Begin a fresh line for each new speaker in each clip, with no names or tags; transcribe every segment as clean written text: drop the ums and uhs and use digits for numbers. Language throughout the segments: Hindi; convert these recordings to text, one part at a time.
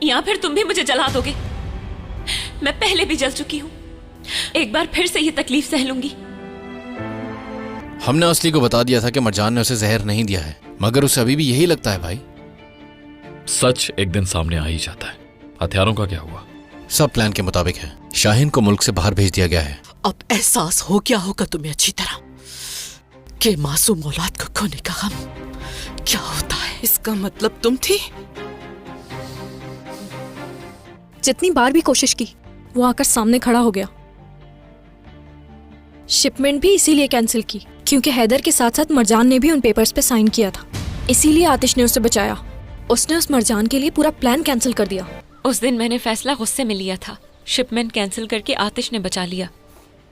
या फिर तुम भी मुझे जला दोगे। मैं पहले भी जल चुकी हूं, एक बार फिर से ये तकलीफ सह लूंगी।
हमने असली को बता दिया था कि मरजान ने उसे जहर नहीं दिया है, मगर उसे अभी भी यही लगता है भाई।
सच एक दिन सामने आ ही जाता है। हथियारों का क्या हुआ?
सब प्लान के मुताबिक है। शाहीन को मुल्क से बाहर भेज दिया गया है।
अब एहसास हो गया होगा तुम्हें अच्छी तरह कि मासूम औलाद को खोने का गम क्या होता है।
इसका मतलब तुम थी?
जितनी बार भी कोशिश की वो आकर सामने खड़ा हो गया। शिपमेंट भी इसीलिए कैंसिल की क्योंकि हैदर के साथ साथ मरजान ने भी उन पेपर्स पे साइन किया था। इसीलिए आतिश ने उसे बचाया। उसने उस मरजान के लिए पूरा प्लान कैंसिल कर दिया।
उस दिन मैंने फैसला गुस्से में लिया था। शिपमेंट कैंसिल करके आतिश ने बचा लिया,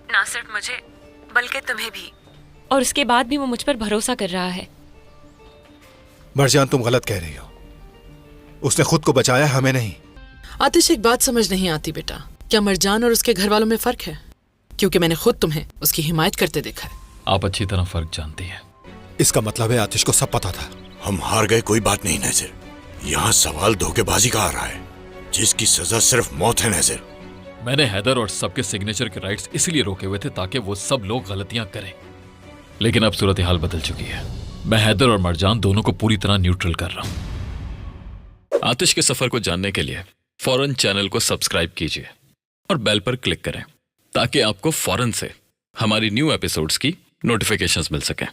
ना सिर्फ मुझे बल्कि तुम्हें भी। और उसके बाद भी वो मुझ पर भरोसा कर रहा है।
मरजान, तुम गलत कह रही हो। उसने खुद को बचाया, हमें नहीं।
आतिश, एक बात समझ नहीं आती बेटा, क्या मरजान और उसके घर वालों में फर्क है? क्योंकि मैंने खुद तुम्हें उसकी हिमायत करते देखा है।
आप अच्छी तरह फर्क जानती हैं।
इसका मतलब है आतिश को सब पता था।
हम हार गए कोई बात नहीं नज़ीर, यहाँ सवाल धोखेबाजी का आ रहा है, जिसकी सजा सिर्फ मौत है नज़ीर।
मैंने हैदर और सबके सिग्नेचर के राइट्स इसलिए रोके हुए थे ताकि वो सब लोग गलतियां करें, लेकिन अब सूरत हाल बदल चुकी है। मैं हैदर और मरजान दोनों को पूरी तरह न्यूट्रल कर रहा हूं। आतिश के सफर को जानने के लिए फौरन चैनल को सब्सक्राइब कीजिए और बेल पर क्लिक करें ताकि आपको फौरन से हमारी न्यू एपिसोड्स की नोटिफिकेशंस मिल सकें।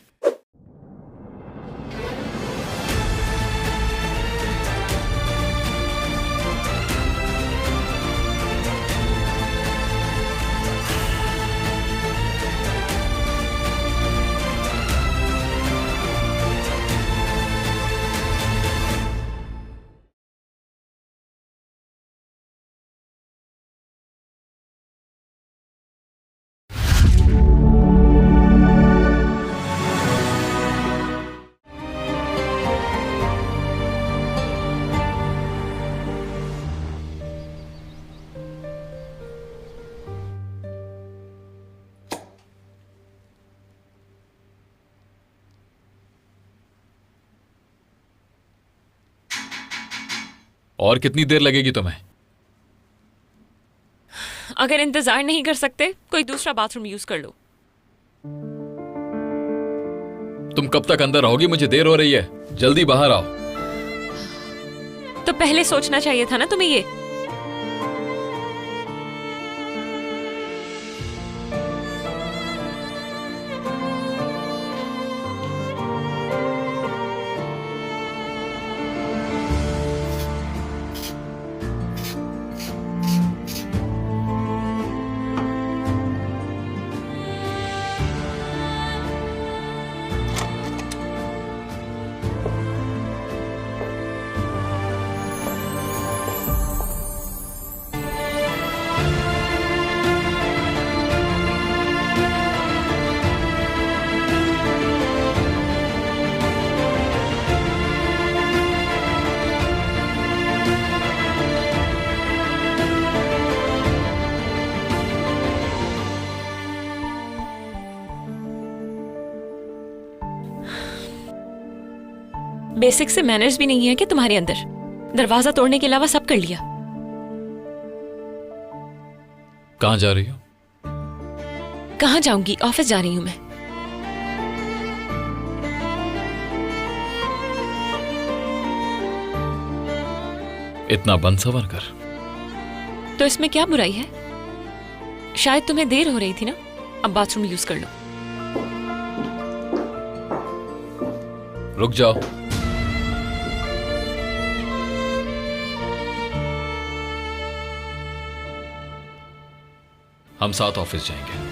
और कितनी देर लगेगी तुम्हें?
अगर इंतजार नहीं कर सकते कोई दूसरा बाथरूम यूज कर लो।
तुम कब तक अंदर रहोगी? मुझे देर हो रही है, जल्दी बाहर आओ।
तो पहले सोचना चाहिए था ना तुम्हें ये। बेसिक से मैनर्स भी नहीं है कि तुम्हारे अंदर? दरवाजा तोड़ने के अलावा सब कर लिया।
कहां जा रही हो?
कहां जाऊंगी, ऑफिस जा रही हूं मैं।
इतना बंद सवर कर।
तो इसमें क्या बुराई है? शायद तुम्हें देर हो रही थी ना, अब बाथरूम यूज कर लो।
रुक जाओ। हम साथ ऑफिस जाएंगे।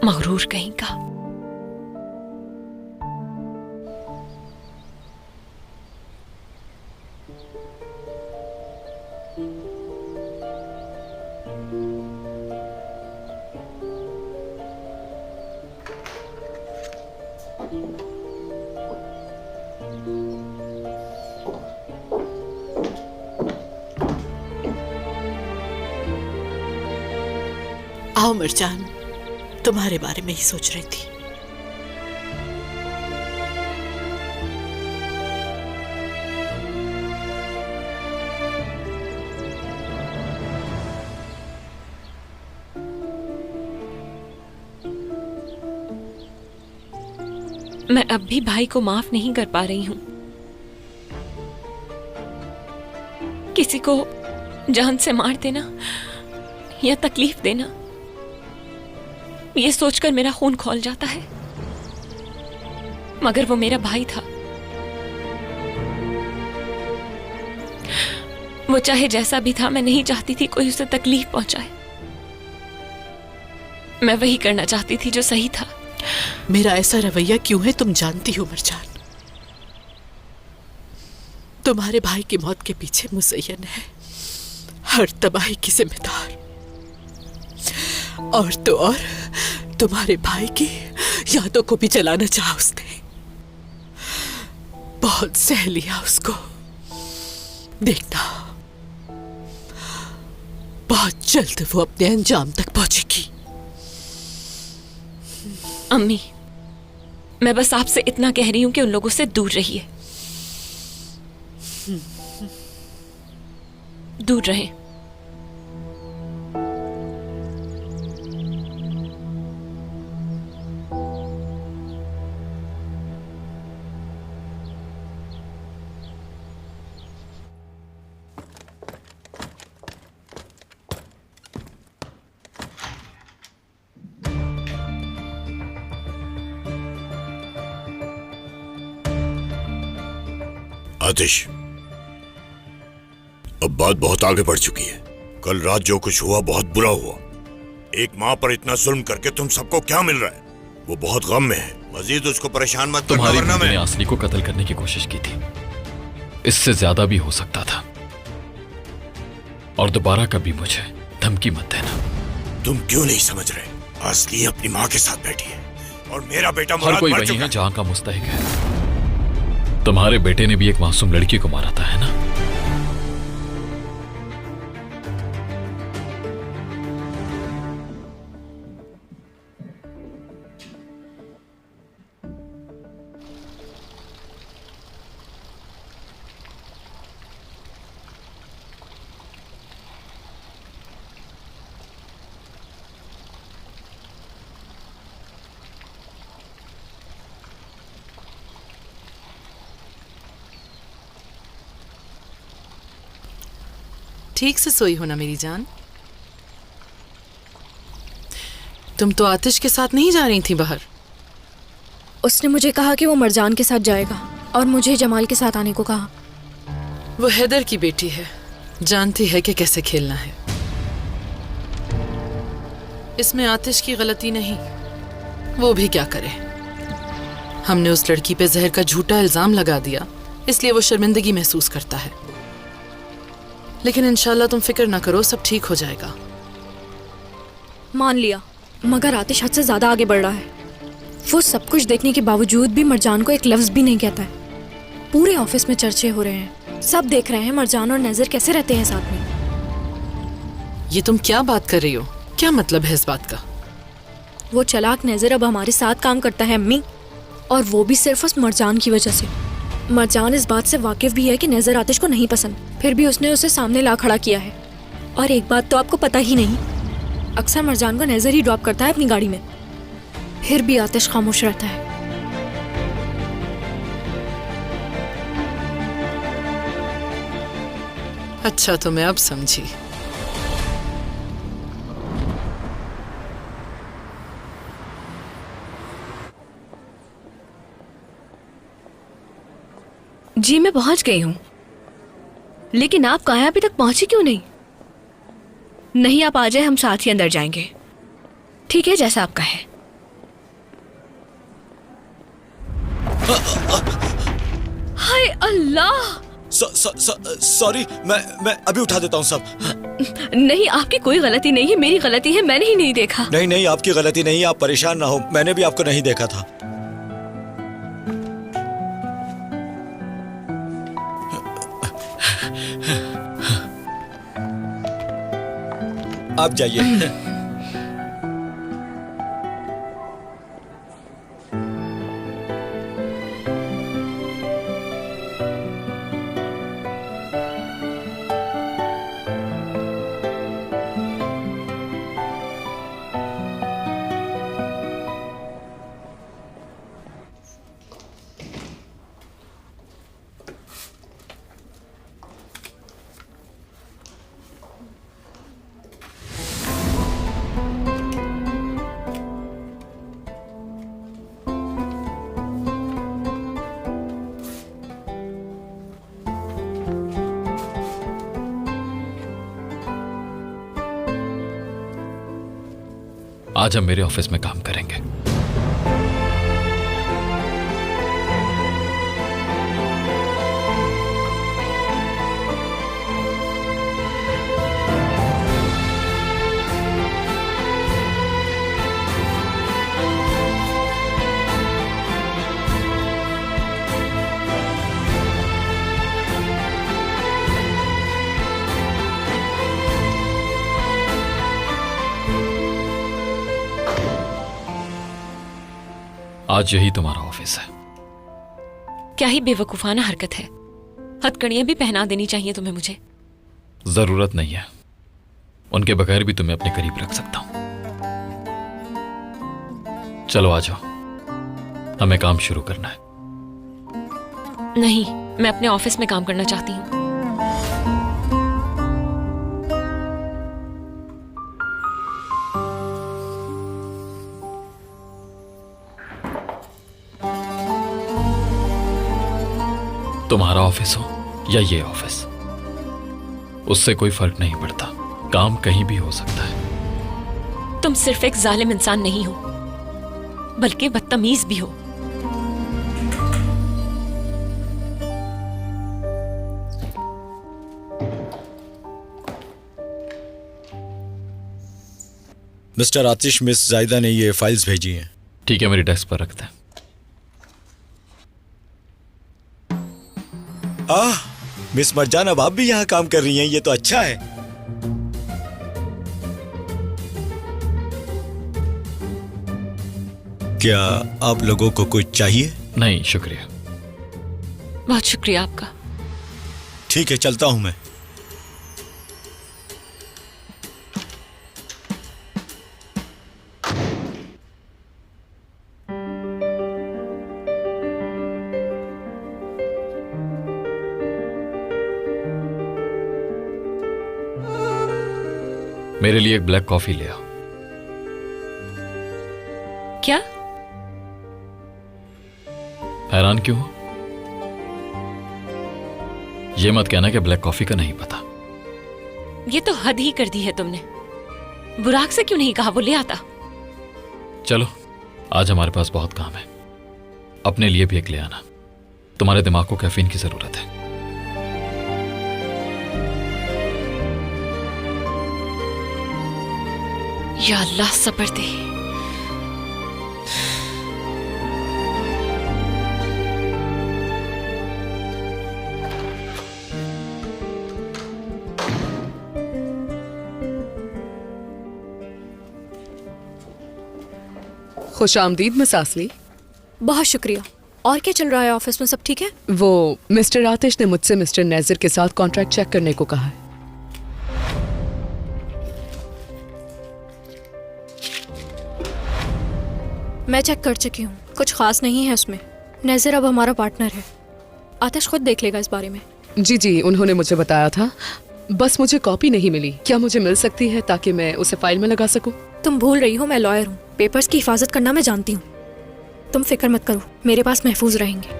मगरूर कहीं का।
आओ मिर्जान, तुम्हारे बारे में ही सोच रही थी।
मैं अब भी भाई को माफ नहीं कर पा रही हूं। किसी को जान से मार देना या तकलीफ देना, ये सोचकर मेरा खून खौल जाता है। मगर वो मेरा भाई था। वो चाहे जैसा भी था, मैं नहीं चाहती थी कोई उसे तकलीफ पहुंचाए। मैं वही करना चाहती थी जो सही था।
मेरा ऐसा रवैया क्यों है तुम जानती हो मिर्जान। तुम्हारे भाई की मौत के पीछे मुज़य्यन है हर तबाही की जिम्मेदार। और तो और तुम्हारे भाई की यादों को भी जलाना चाहा उसने। बहुत सह लिया उसको। देखना, बहुत जल्द वो अपने अंजाम तक पहुंचेगी।
अम्मी, मैं बस आपसे इतना कह रही हूं कि उन लोगों से दूर रहिए। दूर रहें।
आतिश, अब बात बहुत आगे बढ़ चुकी है। कल रात जो कुछ हुआ बहुत बुरा हुआ। एक माँ पर इतना जुल्म करके तुम सबको क्या मिल रहा है? वो बहुत गम में है। मजीद उसको परेशान मत करना,
तुम्हारी
वरना
बीवी ने
मैं
असली को कत्ल करने की कोशिश की थी। इससे ज्यादा भी हो सकता था। और दोबारा कभी मुझे धमकी मत देना।
तुम क्यों नहीं समझ रहे? असली अपनी माँ के साथ बैठी है और मेरा बेटा
हर
मुराद
कोई
मर
वही
चुका
है जहां का मुस्तहिक है। तुम्हारे बेटे ने भी एक मासूम लड़की को मारा था, है ना?
ठीक से सोई हो ना मेरी जान? तुम तो आतिश के साथ नहीं जा रही थी बाहर?
उसने मुझे कहा कि वो मरजान के साथ जाएगा और मुझे जमाल के साथ आने को कहा।
वो हैदर की बेटी है, जानती है कि कैसे खेलना है। इसमें आतिश की गलती नहीं। वो भी क्या करे, हमने उस लड़की पे जहर का झूठा इल्जाम लगा दिया, इसलिए वो शर्मिंदगी महसूस करता है। लेकिन इंशाल्लाह तुम फिक्र ना करो, सब ठीक हो जाएगा।
मान लिया, मगर आतिश हद से ज्यादा आगे बढ़ रहा है। वो सब कुछ देखने के बावजूद भी मरजान को एक लफ्ज भी नहीं कहता है। पूरे ऑफिस में चर्चे हो रहे हैं, सब देख रहे हैं मरजान और नजर कैसे रहते हैं साथ में।
ये तुम क्या बात कर रही हो? क्या मतलब है इस बात का?
वो चलाक नजर अब हमारे साथ काम करता है अम्मी, और वो भी सिर्फ उस मरजान की वजह से। मरजान इस बात से वाकिफ भी है कि नजर आतिश को नहीं पसंद, फिर भी उसने उसे सामने ला खड़ा किया है। और एक बात तो आपको पता ही नहीं, अक्सर मरजान को नजर ही ड्रॉप करता है अपनी गाड़ी में, फिर भी आतिश खामोश रहता है।
अच्छा, तो मैं अब समझी।
जी मैं पहुंच गई हूँ, लेकिन आप कहाँ अभी तक पहुंची क्यों नहीं? नहीं, आप आ जाए, हम साथ ही अंदर जाएंगे। ठीक है, जैसा आपका है। हाय अल्लाह!
सॉरी, मैं अभी उठा देता हूँ सब।
नहीं, आपकी कोई गलती नहीं है, मेरी गलती है, मैंने ही नहीं देखा।
नहीं, आपकी गलती नहीं है, आप परेशान ना हो, मैंने भी आपको नहीं देखा था। आप जाइए।
आज हम मेरे ऑफिस में काम करेंगे। आज यही तुम्हारा ऑफिस है।
क्या ही बेवकूफाना हरकत है। हथकड़ियां भी पहना देनी चाहिए तुम्हें मुझे।
जरूरत नहीं है, उनके बगैर भी तुम्हें अपने करीब रख सकता हूं। चलो आ जाओ, हमें काम शुरू करना है।
नहीं, मैं अपने ऑफिस में काम करना चाहती हूँ।
तुम्हारा ऑफिस हो या ये ऑफिस, उससे कोई फर्क नहीं पड़ता। काम कहीं भी हो सकता है।
तुम सिर्फ एक जालिम इंसान नहीं हो, बल्कि बदतमीज भी हो।
मिस्टर आतिश, मिस जायदा ने ये फाइल्स भेजी हैं।
ठीक है, मेरी डेस्क पर रखते हैं।
मिस मरजान, अब आप भी यहाँ काम कर रही हैं, ये तो अच्छा है। क्या आप लोगों को कुछ चाहिए?
नहीं शुक्रिया।
बहुत शुक्रिया आपका।
ठीक है, चलता हूं मैं।
मेरे लिए एक ब्लैक कॉफी ले आओ।
क्या?
हैरान क्यों हो? ये मत कहना कि ब्लैक कॉफी का नहीं पता।
ये तो हद ही कर दी है तुमने। बुराक से क्यों नहीं कहा, वो ले आता।
चलो, आज हमारे पास बहुत काम है। अपने लिए भी एक ले आना। तुम्हारे दिमाग को कैफीन की जरूरत है।
या अल्लाह सब्र दे।
खुश आमदीद मिस आसली।
बहुत शुक्रिया। और क्या चल रहा है ऑफिस में, सब ठीक है?
वो मिस्टर आतिश ने मुझसे मिस्टर नेजर के साथ कॉन्ट्रैक्ट चेक करने को कहा है।
मैं चेक कर चुकी हूँ, कुछ खास नहीं है उसमें। नेजर अब हमारा पार्टनर है। आतिश खुद देख लेगा इस बारे में।
जी जी, उन्होंने मुझे बताया था। बस मुझे कॉपी नहीं मिली। क्या मुझे मिल सकती है ताकि मैं उसे फाइल में लगा सकूं?
तुम भूल रही हो, मैं लॉयर हूँ। पेपर्स की हिफाजत करना मैं जानती हूँ। तुम फिक्र मत करो, मेरे पास महफूज रहेंगे।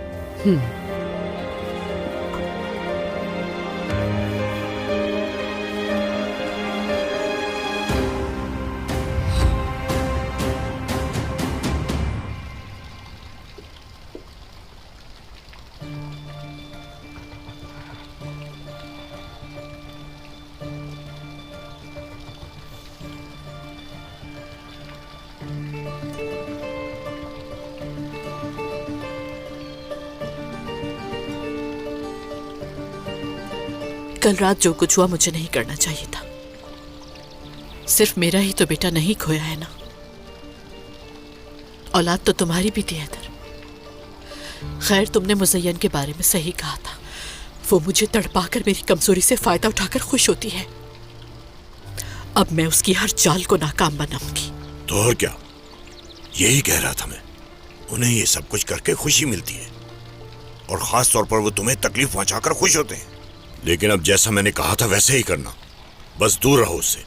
कल रात जो कुछ हुआ मुझे नहीं करना चाहिए था। सिर्फ मेरा ही तो बेटा नहीं खोया है ना, औलाद तो तुम्हारी भी थी हैदर। खैर, तुमने मुज़य्यन के बारे में सही कहा था। वो मुझे तड़पाकर मेरी कमजोरी से फायदा उठाकर खुश होती है। अब मैं उसकी हर चाल को नाकाम बनाऊंगी।
तो और क्या, यही कह रहा था मैं। उन्हें ये सब कुछ करके खुशी मिलती है, और खास तौर पर वो तुम्हें तकलीफ पहुंचाकर खुश होते हैं। लेकिन अब जैसा मैंने कहा था वैसे ही करना, बस दूर रहो उससे।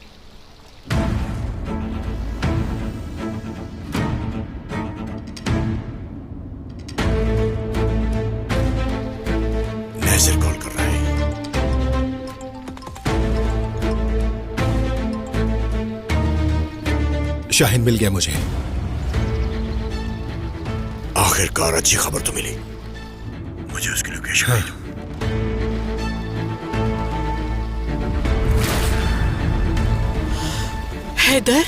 नेज़र कॉल कर रहा है।
शाहिन मिल गया मुझे।
आखिरकार अच्छी खबर तो मिली। मुझे उसकी लोकेशन भेजो।
हैदर,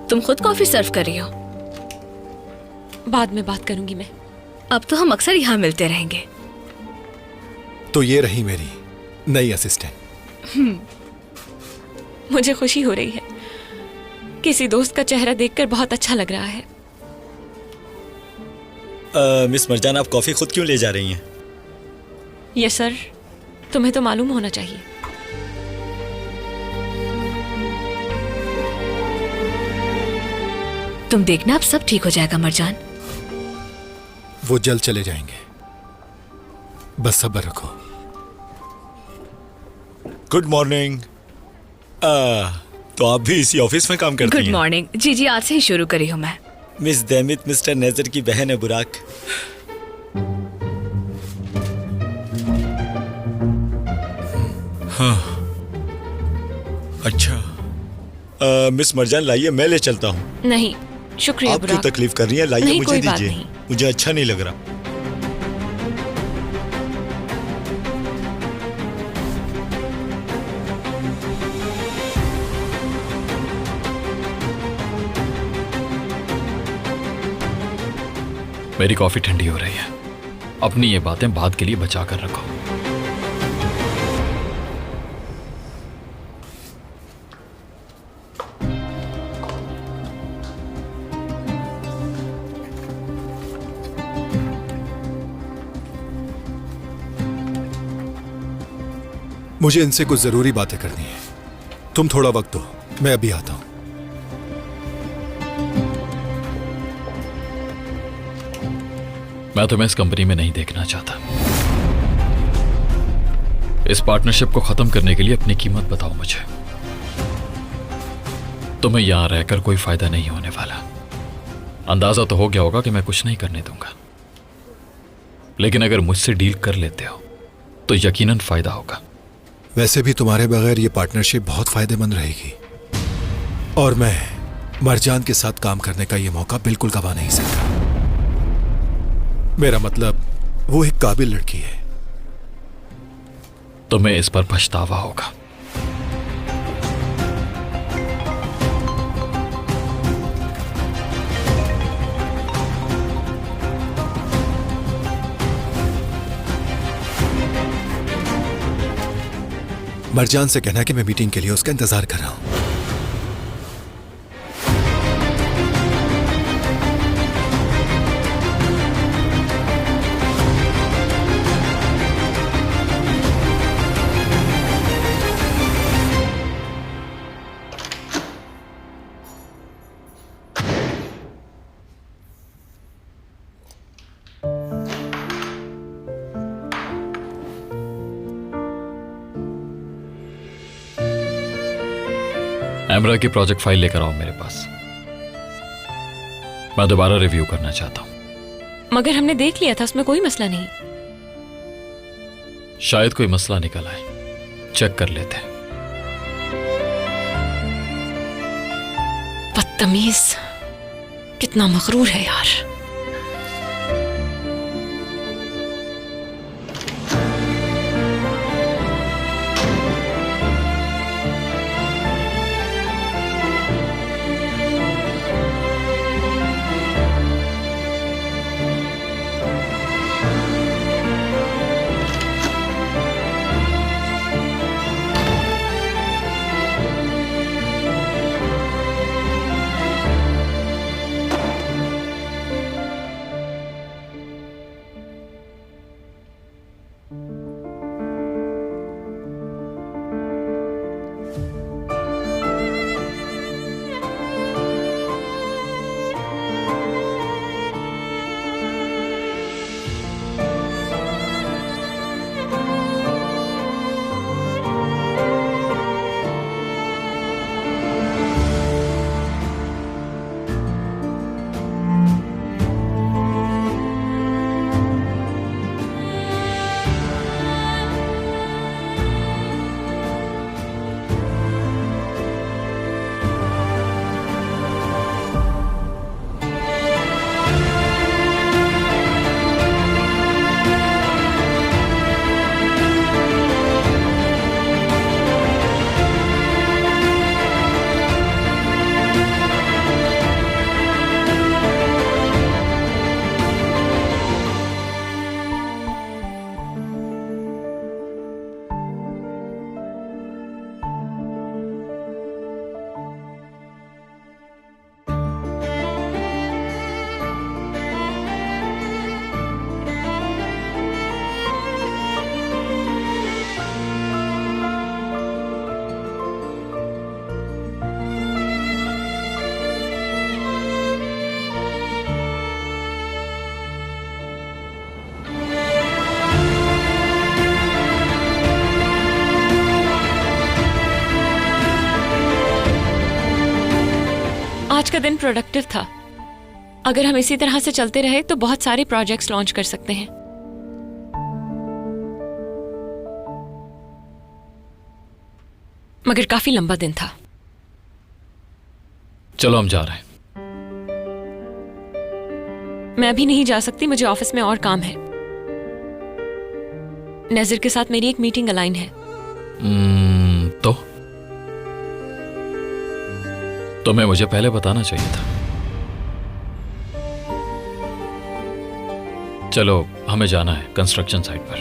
तुम खुद कॉफी सर्व कर रही हो?
बाद में बात करूंगी मैं।
अब तो हम अक्सर यहाँ मिलते रहेंगे।
तो ये रही मेरी नई असिस्टेंट।
मुझे खुशी हो रही है। किसी दोस्त का चेहरा देखकर बहुत अच्छा लग रहा है।
मिस मरजान, आप कॉफी खुद क्यों ले जा रही हैं?
यस सर, तुम्हें तो मालूम होना चाहिए।
तुम देखना, अब सब ठीक हो जाएगा मरजान।
वो जल्द चले जाएंगे, बस सब्र रखो।
Good morning. तो आप भी इसी ऑफिस में काम करती हैं?
Good morning. जी जी, आज से ही शुरू करी हूँ मैं।
मिस दैमित मिस्टर नेजर की बहन है बुराक। हाँ, अच्छा। मिस मरजान, लाइए मैं ले चलता हूँ।
नहीं शुक्रिया
आप क्यों
बुराक।
तकलीफ कर रही हैं? लाइए
नहीं,
मुझे
कोई बात
दीजिए।
नहीं।
मुझे अच्छा नहीं लग रहा।
मेरी कॉफी ठंडी हो रही है। अपनी ये बातें बाद के लिए बचा कर रखो।
मुझे इनसे कुछ जरूरी बातें करनी है। तुम थोड़ा वक्त दो, मैं अभी आता हूं।
मैं तुम्हें इस कंपनी में नहीं देखना चाहता। इस पार्टनरशिप को खत्म करने के लिए अपनी कीमत बताओ मुझे। तुम्हें यहां रहकर कोई फायदा नहीं होने वाला। अंदाजा तो हो गया होगा कि मैं कुछ नहीं करने दूंगा, लेकिन अगर मुझसे डील कर लेते हो तो यकीनन फायदा होगा।
वैसे भी तुम्हारे बगैर ये पार्टनरशिप बहुत फायदेमंद रहेगी, और मैं मरजान के साथ काम करने का ये मौका बिल्कुल गवा नहीं सकता। मेरा मतलब, वो एक काबिल लड़की है।
तुम्हें इस पर पछतावा होगा।
मरजान से कहना कि मैं मीटिंग के लिए उसका इंतजार कर रहा हूं।
एमरा की प्रोजेक्ट फाइल लेकर आओ मेरे पास। मैं दोबारा रिव्यू करना चाहता हूं।
मगर हमने देख लिया था, उसमें कोई मसला नहीं।
शायद कोई मसला निकल आए, चेक कर लेते हैं।
बदतमीज, कितना मगरूर है यार। आज का दिन प्रोडक्टिव था। अगर हम इसी तरह से चलते रहे तो बहुत सारे प्रोजेक्ट्स लॉन्च कर सकते हैं। मगर काफी लंबा दिन था।
चलो हम जा रहे हैं।
मैं अभी नहीं जा सकती, मुझे ऑफिस में और काम है। नज़र के साथ मेरी एक मीटिंग अलाइन है।
तो तुम्हें मुझे पहले बताना चाहिए था। चलो हमें जाना है कंस्ट्रक्शन साइट पर।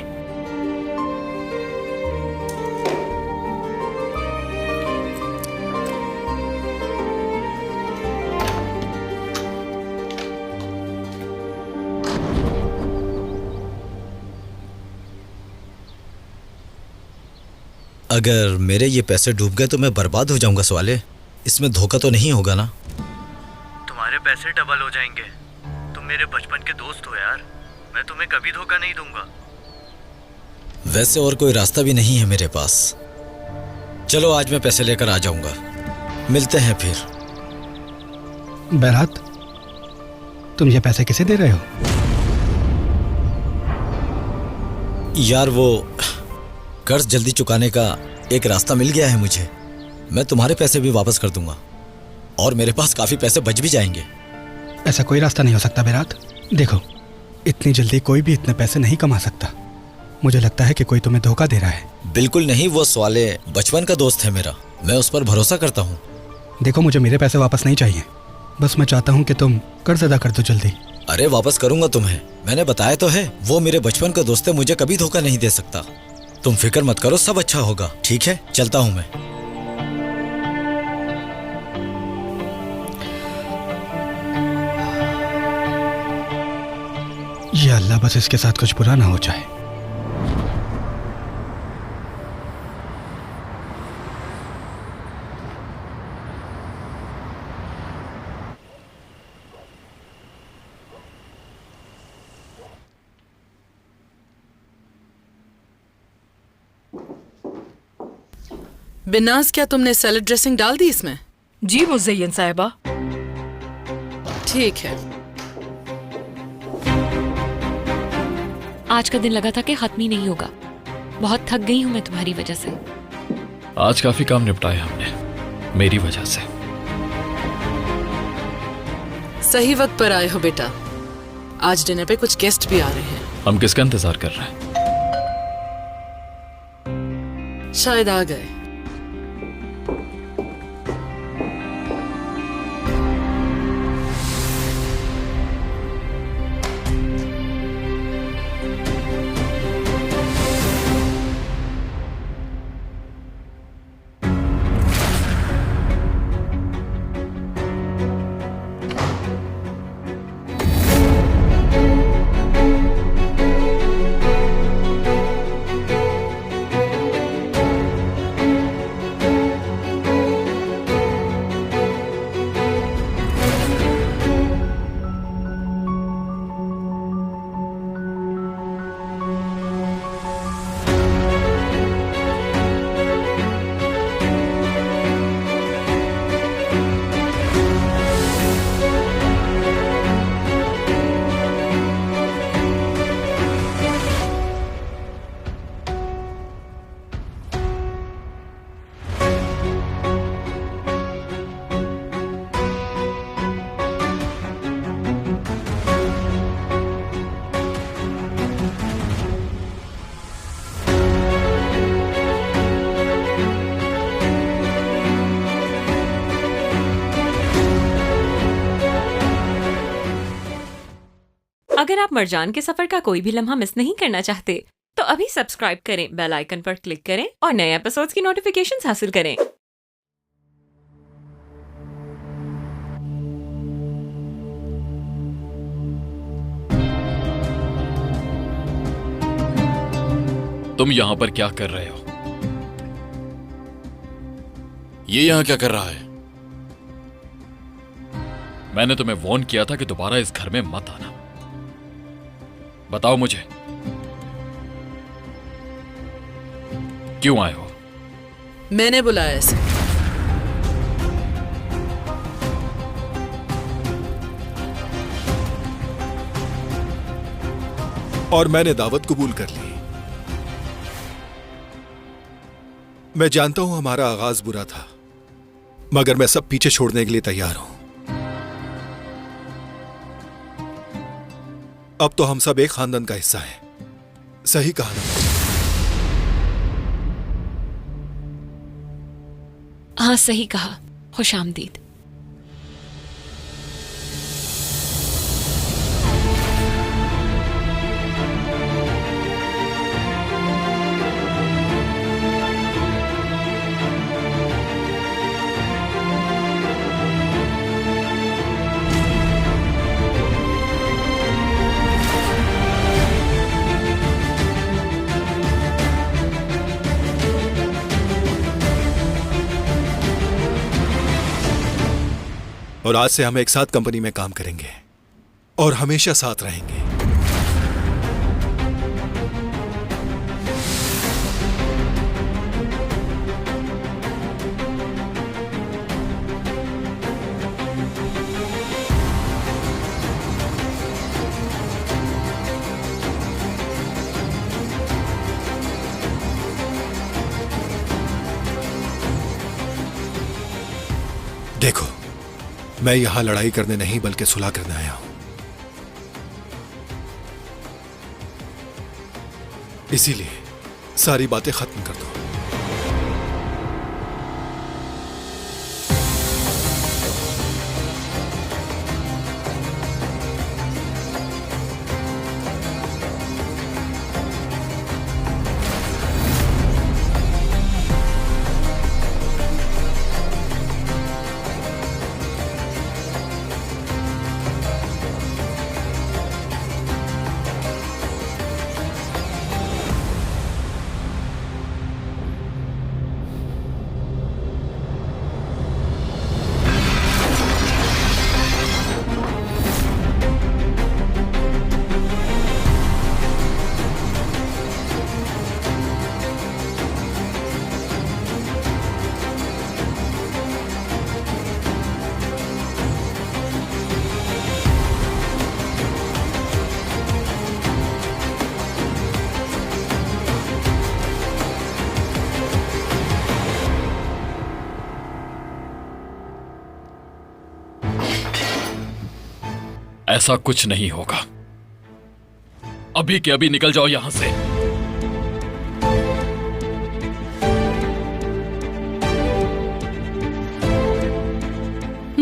अगर मेरे ये पैसे डूब गए तो मैं बर्बाद हो जाऊंगा सवाले। इसमें धोखा तो नहीं होगा ना?
तुम्हारे पैसे डबल हो जाएंगे। तुम मेरे बचपन के दोस्त हो यार, मैं तुम्हें कभी धोखा नहीं दूंगा।
वैसे और कोई रास्ता भी नहीं है मेरे पास। चलो आज मैं पैसे लेकर आ जाऊंगा, मिलते हैं फिर।
बेरात, तुम ये पैसे किसे दे रहे हो?
यार वो कर्ज जल्दी चुकाने का एक रास्ता मिल गया है मुझे। मैं तुम्हारे पैसे भी वापस कर दूंगा और मेरे पास काफी पैसे बच भी जाएंगे।
ऐसा कोई रास्ता नहीं हो सकता बेरात। देखो, इतनी जल्दी कोई भी इतने पैसे नहीं कमा सकता। मुझे लगता है कि कोई तुम्हें धोखा दे रहा है।
बिल्कुल नहीं, वो सवाले बचपन का दोस्त है मेरा, मैं उस पर भरोसा करता हूँ।
देखो, मुझे मेरे पैसे वापस नहीं चाहिए, बस मैं चाहता हूँ कि तुम कर्ज अदा कर दो जल्दी।
अरे वापस करूंगा तुम्हें, मैंने बताया तो है। वो मेरे बचपन का दोस्त है, मुझे कभी धोखा नहीं दे सकता। तुम फिक्र मत करो, सब अच्छा होगा। ठीक है, चलता हूं मैं।
या अल्लाह, बस इसके साथ कुछ बुरा ना हो जाए।
बिनाज, क्या तुमने सैलेड ड्रेसिंग डाल दी इसमें?
जी मुज़य्यन साहिबा।
ठीक है।
आज का दिन लगा था कि खत्म ही नहीं होगा। बहुत थक गई हूं मैं तुम्हारी वजह से।
आज काफी काम निपटाए हमने, मेरी वजह से।
सही वक्त पर आए हो बेटा। आज डिनर पे कुछ गेस्ट भी आ रहे हैं।
हम किसका इंतजार कर रहे हैं?
शायद आ गए।
अगर आप मरजान के सफर का कोई भी लम्हा मिस नहीं करना चाहते तो अभी सब्सक्राइब करें, बेल आइकन पर क्लिक करें और नए एपिसोड्स की नोटिफिकेशंस हासिल करें।
तुम यहाँ पर क्या कर रहे हो?
ये यहाँ क्या कर रहा है?
मैंने तुम्हें वॉर्न किया था कि दोबारा इस घर में मत आना। बताओ मुझे, क्यों आए हो?
मैंने बुलाया इसे।
और मैंने दावत कबूल कर ली। मैं जानता हूं हमारा आगाज बुरा था, मगर मैं सब पीछे छोड़ने के लिए तैयार हूं। अब तो हम सब एक खानदान का हिस्सा हैं। सही कहा ना?
हाँ सही कहा। खुशामदीद।
और आज से हम एक साथ कंपनी में काम करेंगे और हमेशा साथ रहेंगे। देखो, मैं यहां लड़ाई करने नहीं बल्कि सुलह करने आया हूं। इसीलिए सारी बातें खत्म कर दो।
ऐसा कुछ नहीं होगा। अभी के अभी निकल जाओ यहां से।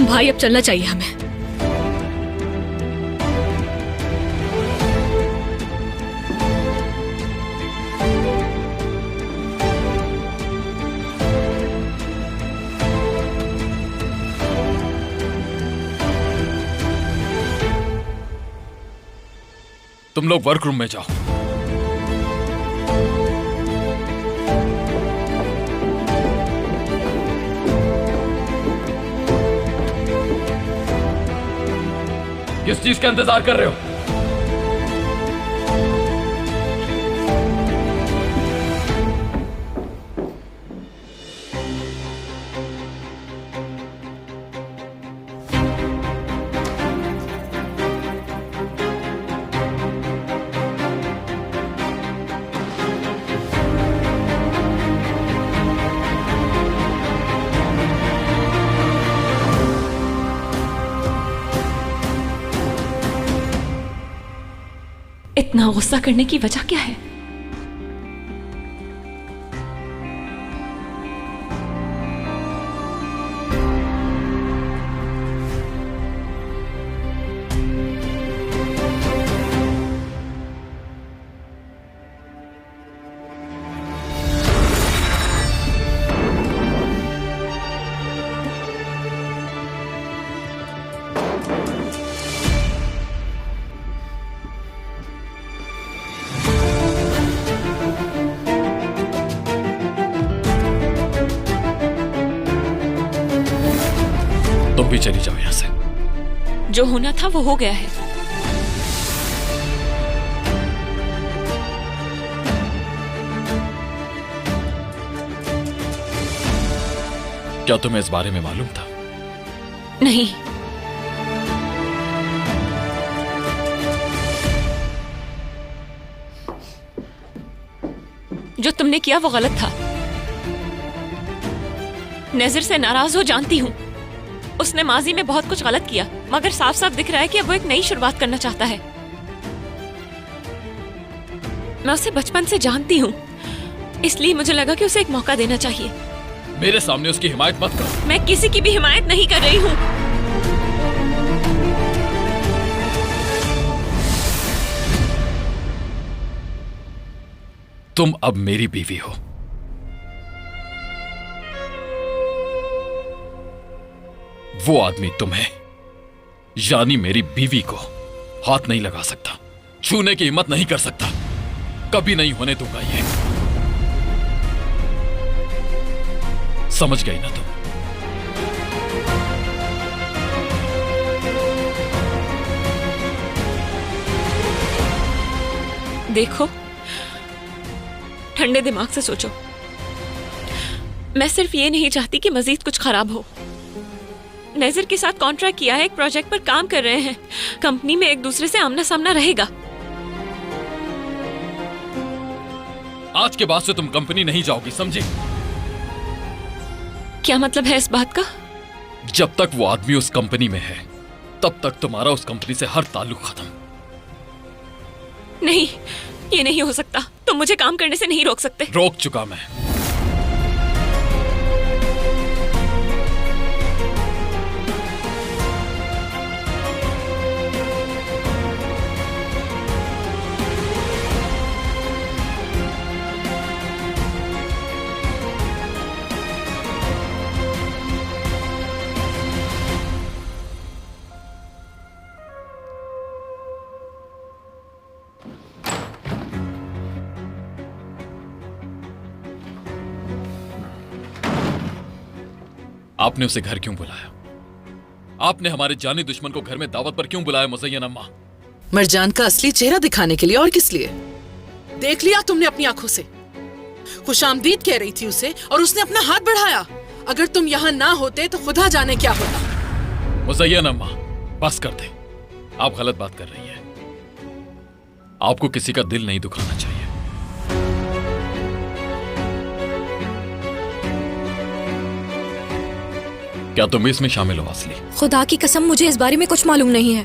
भाई अब चलना चाहिए हमें।
तुम लोग वर्क रूम में जाओ। किस चीज का इंतजार कर रहे हो?
इतना गुस्सा करने की वजह क्या है?
तुम भी चली जाओ यहां से।
जो होना था वो हो गया है।
क्या तुम्हें इस बारे में मालूम था?
नहीं। जो तुमने किया वो गलत था। नजर से नाराज हो जानती हूँ, उसने माजी में बहुत कुछ गलत किया, मगर साफ साफ दिख रहा है कि अब वो एक नई शुरुआत करना चाहता है। मैं उसे बचपन से जानती हूँ, इसलिए मुझे लगा कि उसे एक मौका देना चाहिए।
मेरे सामने उसकी हिमायत मत करो।
मैं किसी की भी हिमायत नहीं कर रही हूँ।
तुम अब मेरी बीवी हो। वो आदमी तुम्हें, यानी मेरी बीवी को, हाथ नहीं लगा सकता, छूने की हिम्मत नहीं कर सकता। कभी नहीं होने दूंगा ये। समझ गई ना तुम?
देखो, ठंडे दिमाग से सोचो। मैं सिर्फ ये नहीं चाहती कि मजीद कुछ खराब हो। नेजर के साथ कॉन्ट्रैक्ट किया है, एक प्रोजेक्ट पर काम कर रहे हैं, कंपनी में एक दूसरे से आमना सामना रहेगा।
आज के बाद से तुम कंपनी नहीं जाओगी, समझी?
क्या मतलब है इस बात का?
जब तक वो आदमी उस कंपनी में है, तब तक तुम्हारा उस कंपनी से हर ताल्लुक खत्म।
नहीं, ये नहीं हो सकता। तुम मुझे काम करने से नहीं रोक सकते।
रोक चुका मैं। आपने उसे घर क्यों बुलाया? आपने हमारे जानी दुश्मन को घर में दावत पर क्यों बुलाया मुज़य्यन अम्मा?
मरजान का असली चेहरा दिखाने के लिए, और किस लिए? देख लिया तुमने अपनी आंखों से। खुशामदीद कह रही थी उसे और उसने अपना हाथ बढ़ाया। अगर तुम यहाँ ना होते तो खुदा जाने क्या होता।
मुज़य्यन अम्मा, बस कर दे। आप गलत बात कर रही हैं। आपको किसी का दिल नहीं दुखाना चाहिए। क्या तुम इसमें शामिल हो असली?
खुदा की कसम, मुझे इस बारे में कुछ मालूम नहीं है।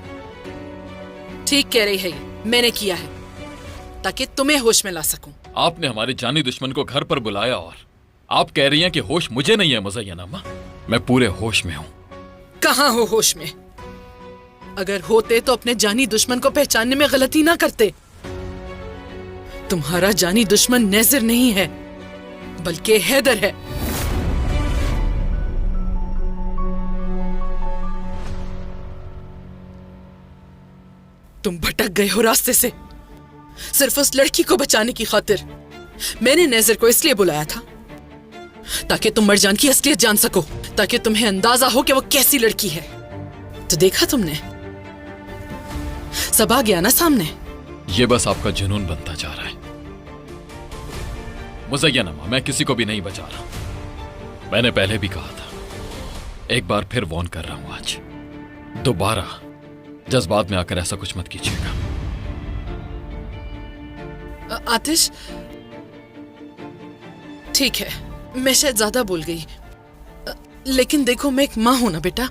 ठीक कह रही है ये, मैंने किया है ताकि तुम्हें होश में ला सकूं।
आपने हमारे जानी दुश्मन को घर पर बुलाया और आप कह रही हैं कि होश मुझे नहीं है। मुज़य्यन अम्मा, मैं पूरे होश में हूं।
कहाँ हो होश में? अगर होते तो अपने जानी दुश्मन को पहचानने में गलती ना करते। तुम्हारा जानी दुश्मन नेज़र नहीं है, बल्कि हैदर है। तुम भटक गए हो रास्ते से, सिर्फ उस लड़की को बचाने की खातिर। मैंने नेज़र को इसलिए बुलाया था ताकि तुम मरजान की असलियत जान सको, ताकि तुम्हें अंदाजा हो कि वो कैसी लड़की है। तो देखा तुमने, सब आ गया ना सामने।
ये बस आपका जुनून बनता जा रहा है। मुज़य्यन अम्मा, मैं किसी को भी नहीं बचा रहा। मैंने पहले भी कहा था, एक बार फिर वॉर्न कर रहा हूं आज। दोबारा जज्बात में आकर ऐसा कुछ मत कीजिएगा।
आतिश, ठीक है, मैं शायद ज्यादा बोल गई, लेकिन देखो, मैं एक माँ हूं ना बेटा,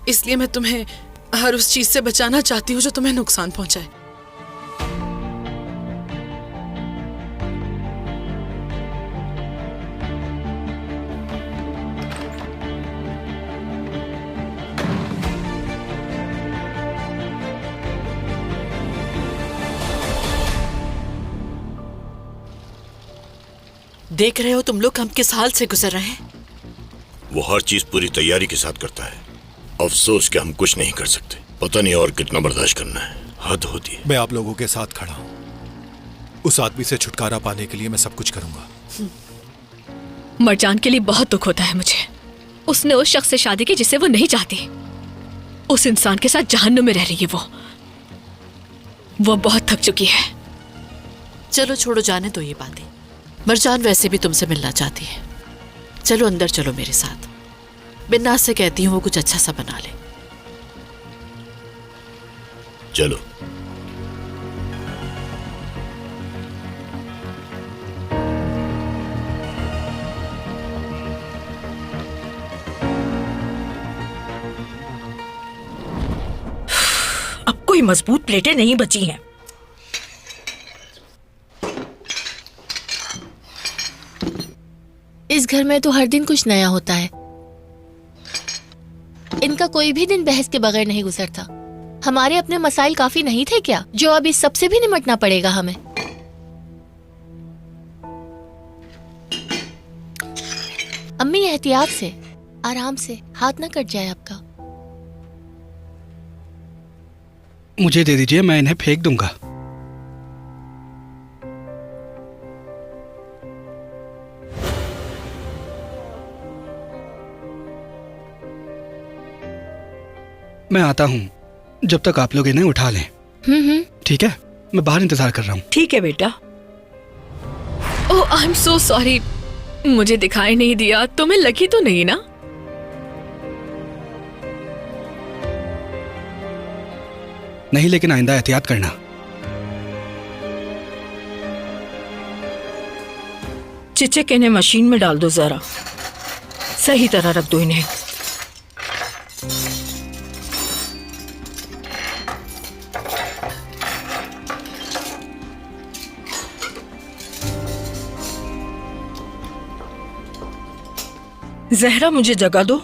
इसलिए मैं तुम्हें हर उस चीज से बचाना चाहती हूँ जो तुम्हें नुकसान पहुंचाए।
देख रहे हो तुम लोग हम किस हाल से गुजर रहे हैं।
वो हर चीज पूरी तैयारी के साथ करता है। अफसोस कि हम कुछ नहीं कर सकते। पता नहीं और कितना बर्दाश्त करना है, हद होती है।
मैं आप लोगों के साथ खड़ा हूं। उस आदमी से छुटकारा पाने के लिए मैं सब कुछ करूंगा।
मरजान के लिए बहुत दुख होता है मुझे। उसने उस शख्स से शादी की जिसे वो नहीं चाहती। उस इंसान के साथ जहन्नुम में रह रही है वो बहुत थक चुकी है।
चलो छोड़ो, जाने दो ये बातें। मरजान वैसे भी तुमसे मिलना चाहती है। चलो अंदर चलो मेरे साथ। बिन्नास से कहती हूँ वो कुछ अच्छा सा बना ले।
चलो।
कोई मजबूत प्लेटें नहीं बची हैं।
इस घर में तो हर दिन कुछ नया होता है। इनका कोई भी दिन बहस के बगैर नहीं गुजरता। हमारे अपने मसाइल काफी नहीं थे क्या, जो अब इस सबसे भी निपटना पड़ेगा हमें? अम्मी एहतियात से, आराम से, हाथ ना कट जाए आपका।
मुझे दे दीजिए, मैं इन्हें फेंक दूंगा। मैं आता हूँ, जब तक आप लोग इन्हें उठा लें। ठीक है, मैं बाहर इंतजार कर रहा हूँ।
ठीक है बेटा।
ओह आई एम सो सॉरी, मुझे दिखाई नहीं दिया। तुम्हें लगी तो नहीं ना?
नहीं, लेकिन आइंदा एहतियात करना।
चिचिक इन्हें मशीन में डाल दो, जरा सही तरह रख दो इन्हें। जहरा मुझे जगा दो।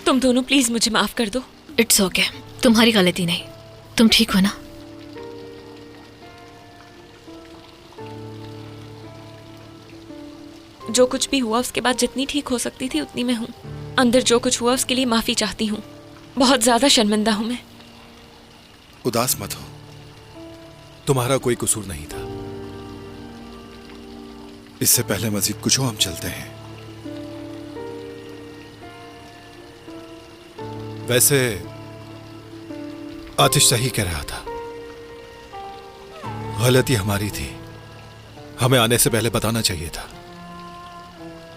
तुम दोनों प्लीज मुझे माफ कर दो।
इट्स ओके, तुम्हारी गलती नहीं। तुम ठीक हो ना?
जो कुछ भी हुआ उसके बाद जितनी ठीक हो सकती थी उतनी मैं हूँ। अंदर जो कुछ हुआ उसके लिए माफी चाहती हूँ। बहुत ज्यादा शर्मिंदा हूँ मैं।
उदास मत हो, तुम्हारा कोई कसूर नहीं था। इससे पहले मजीद कुछ हो, हम चलते हैं। वैसे आतिश सही कह रहा था, गलती हमारी थी। हमें आने से पहले बताना चाहिए था।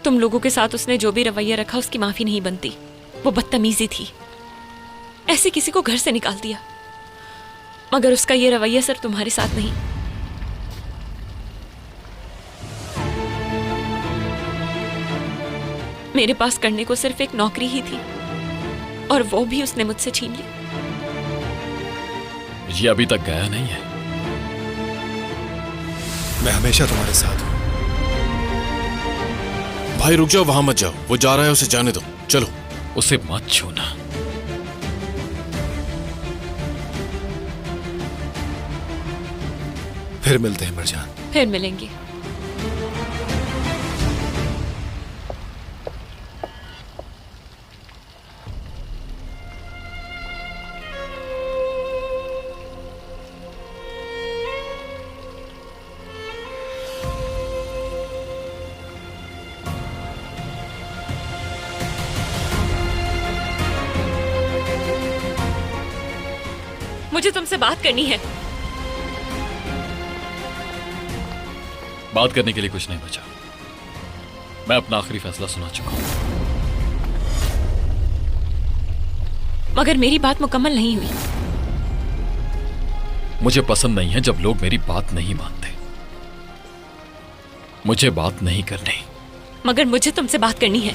तुम लोगों के साथ उसने जो भी रवैया रखा उसकी माफी नहीं बनती। वो बदतमीजी थी। ऐसे किसी को घर से निकाल दिया। मगर उसका ये रवैया सिर्फ तुम्हारे साथ नहीं। मेरे पास करने को सिर्फ एक नौकरी ही थी और वो भी उसने मुझसे छीन ली।
ये अभी तक गया नहीं है।
मैं हमेशा तुम्हारे साथ हूं।
भाई रुक जाओ, वहां मत जाओ। वो जा रहा है, उसे जाने दो। चलो।
उसे मत छूना।
फिर मिलते हैं मरजान।
फिर मिलेंगे। मुझे तुमसे बात करनी है।
बात करने के लिए कुछ नहीं बचा। मैं अपना आखिरी फैसला सुना चुका हूं।
मगर मेरी बात मुकम्मल नहीं हुई।
मुझे पसंद नहीं है जब लोग मेरी बात नहीं मानते। मुझे बात नहीं करनी।
मगर मुझे तुमसे बात करनी है।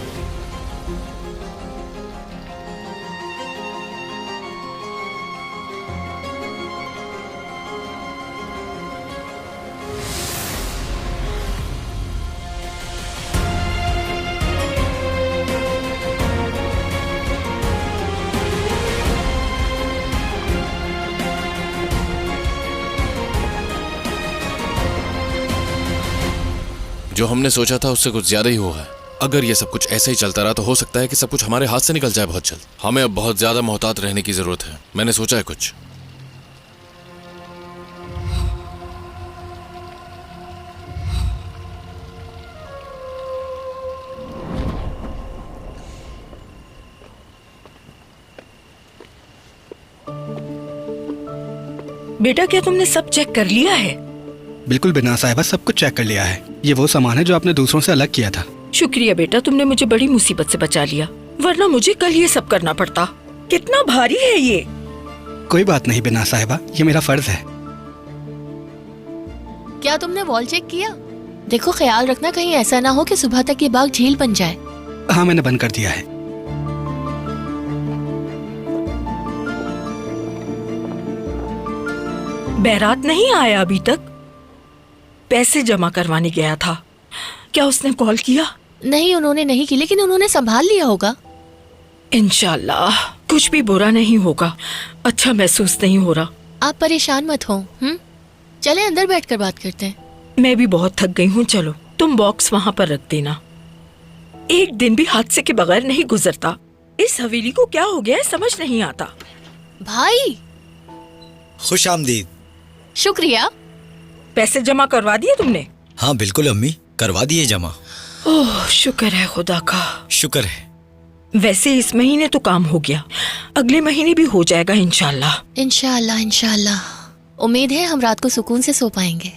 जो हमने सोचा था उससे कुछ ज्यादा ही हुआ है। अगर ये सब कुछ ऐसे ही चलता रहा तो हो सकता है कि सब कुछ हमारे हाथ से निकल जाए बहुत जल्द। हमें अब बहुत ज्यादा मोहतात रहने की जरूरत है। मैंने सोचा है कुछ।
बेटा क्या तुमने सब चेक कर लिया है?
बिल्कुल बिना साहिबा, सब कुछ चेक कर लिया है। ये वो सामान है जो आपने दूसरों से अलग किया था।
शुक्रिया बेटा, तुमने मुझे बड़ी मुसीबत से बचा लिया, वरना मुझे कल ये सब करना पड़ता। कितना भारी है ये।
कोई बात नहीं बिना साहिबा, ये मेरा फर्ज है।
क्या तुमने वॉल चेक किया? देखो ख्याल रखना कहीं ऐसा ना हो कि सुबह तक ये बाग झील बन जाए।
हाँ मैंने बंद कर दिया है।
बैरात नहीं आया अभी तक? पैसे जमा करवाने गया था, क्या उसने कॉल किया?
नहीं, उन्होंने नहीं की, लेकिन उन्होंने संभाल लिया होगा।
इंशाल्लाह कुछ भी बुरा नहीं होगा। अच्छा महसूस नहीं हो रहा।
आप परेशान मत हो। चले अंदर बैठकर बात करते हैं।
मैं भी बहुत थक गई हूँ। चलो तुम बॉक्स वहाँ पर रख देना। एक दिन भी हादसे के बगैर नहीं गुजरता। इस हवेली को क्या हो गया है समझ नहीं आता।
भाई
खुश आमदीद।
शुक्रिया।
पैसे जमा करवा दिए तुमने?
हाँ बिल्कुल अम्मी, करवा दिए जमा।
ओह शुक्र है खुदा का।
शुक्र है।
वैसे इस महीने तो काम हो गया, अगले महीने भी हो जाएगा इंशाल्लाह।
इंशाल्लाह इंशाल्लाह। उम्मीद है हम रात को सुकून से सो पाएंगे।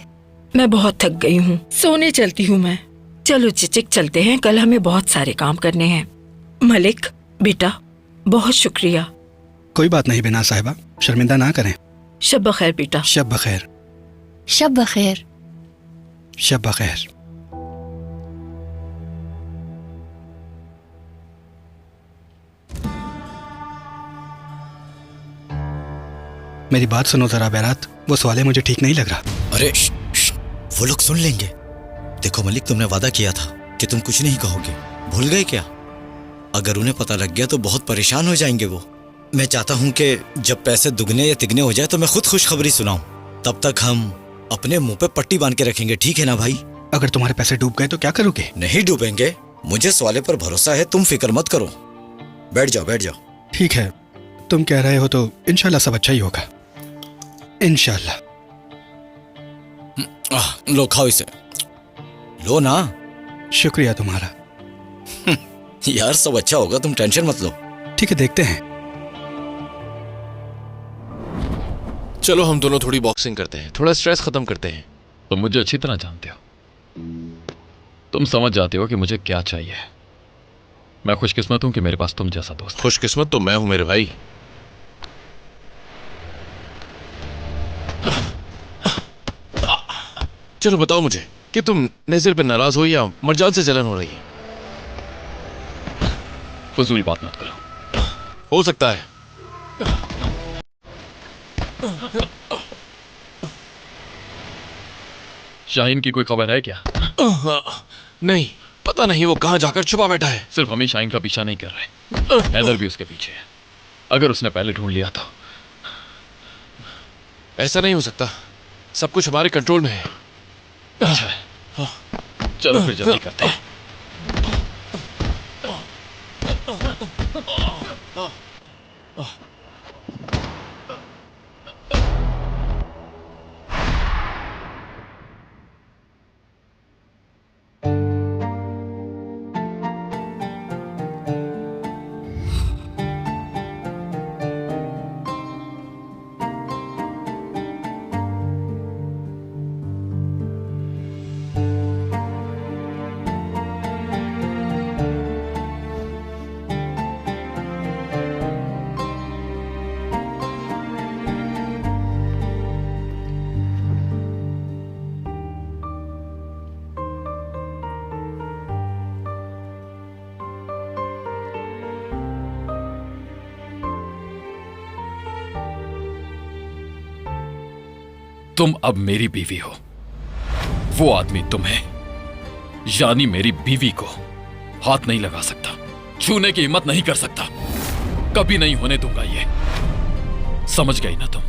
मैं बहुत थक गई हूँ, सोने चलती हूँ मैं। चलो चिचिक चलते हैं, कल हमें बहुत सारे काम करने हैं। मलिक बेटा बहुत शुक्रिया।
कोई बात नहीं बिना साहिबा, शर्मिंदा ना करें।
शब बखैर बेटा।
शब बखैर।
शब बखैर।
शब बखैर। मेरी बात सुनो जरा बैरात, वो सवाल मुझे ठीक नहीं लग रहा।
अरे वो लोग सुन लेंगे। देखो मलिक, तुमने वादा किया था कि तुम कुछ नहीं कहोगे, भूल गए क्या? अगर उन्हें पता लग गया तो बहुत परेशान हो जाएंगे वो। मैं चाहता हूं कि जब पैसे दुगने या तिगने हो जाए तो मैं खुद खुशखबरी सुनाऊं। तब तक हम अपने मुंह पे पट्टी बांध के रखेंगे, ठीक है ना भाई?
अगर तुम्हारे पैसे डूब गए तो क्या करोगे?
नहीं डूबेंगे, मुझे सवाले पर भरोसा है, तुम फिक्र मत करो। बैठ जाओ बैठ जाओ।
ठीक है, तुम कह रहे हो तो इंशाल्लाह सब अच्छा ही होगा, इंशाल्लाह।
लो खाओ इसे, लो ना।
शुक्रिया तुम्हारा।
यार सब अच्छा होगा, तुम टेंशन मत लो।
ठीक है देखते हैं।
चलो हम दोनों थोड़ी बॉक्सिंग करते हैं, थोड़ा स्ट्रेस खत्म करते हैं।
तुम मुझे अच्छी तरह जानते हो, तुम समझ जाते हो कि मुझे क्या चाहिए। मैं खुशकिस्मत हूं कि मेरे पास तुम जैसा दोस्त।
खुशकिस्मत तो मैं हूं मेरे भाई। चलो बताओ मुझे कि तुम नज़ीर पे नाराज हो या मरजान से जलन हो रही है?
फजूल बात मत करो।
हो सकता है।
शाहीन की कोई खबर है क्या?
नहीं, पता नहीं वो कहां जाकर छुपा बैठा है।
सिर्फ हम ही शाहीन का पीछा नहीं कर रहे, हैदर भी उसके पीछे है। अगर उसने पहले ढूंढ लिया तो।
ऐसा नहीं हो सकता, सब कुछ हमारे कंट्रोल में है।
अच्छा, चलो फिर जल्दी करते हैं। तुम अब मेरी बीवी हो, वो आदमी तुम्हें यानी मेरी बीवी को हाथ नहीं लगा सकता, छूने की हिम्मत नहीं कर सकता, कभी नहीं होने दूंगा। ये समझ गई ना तुम?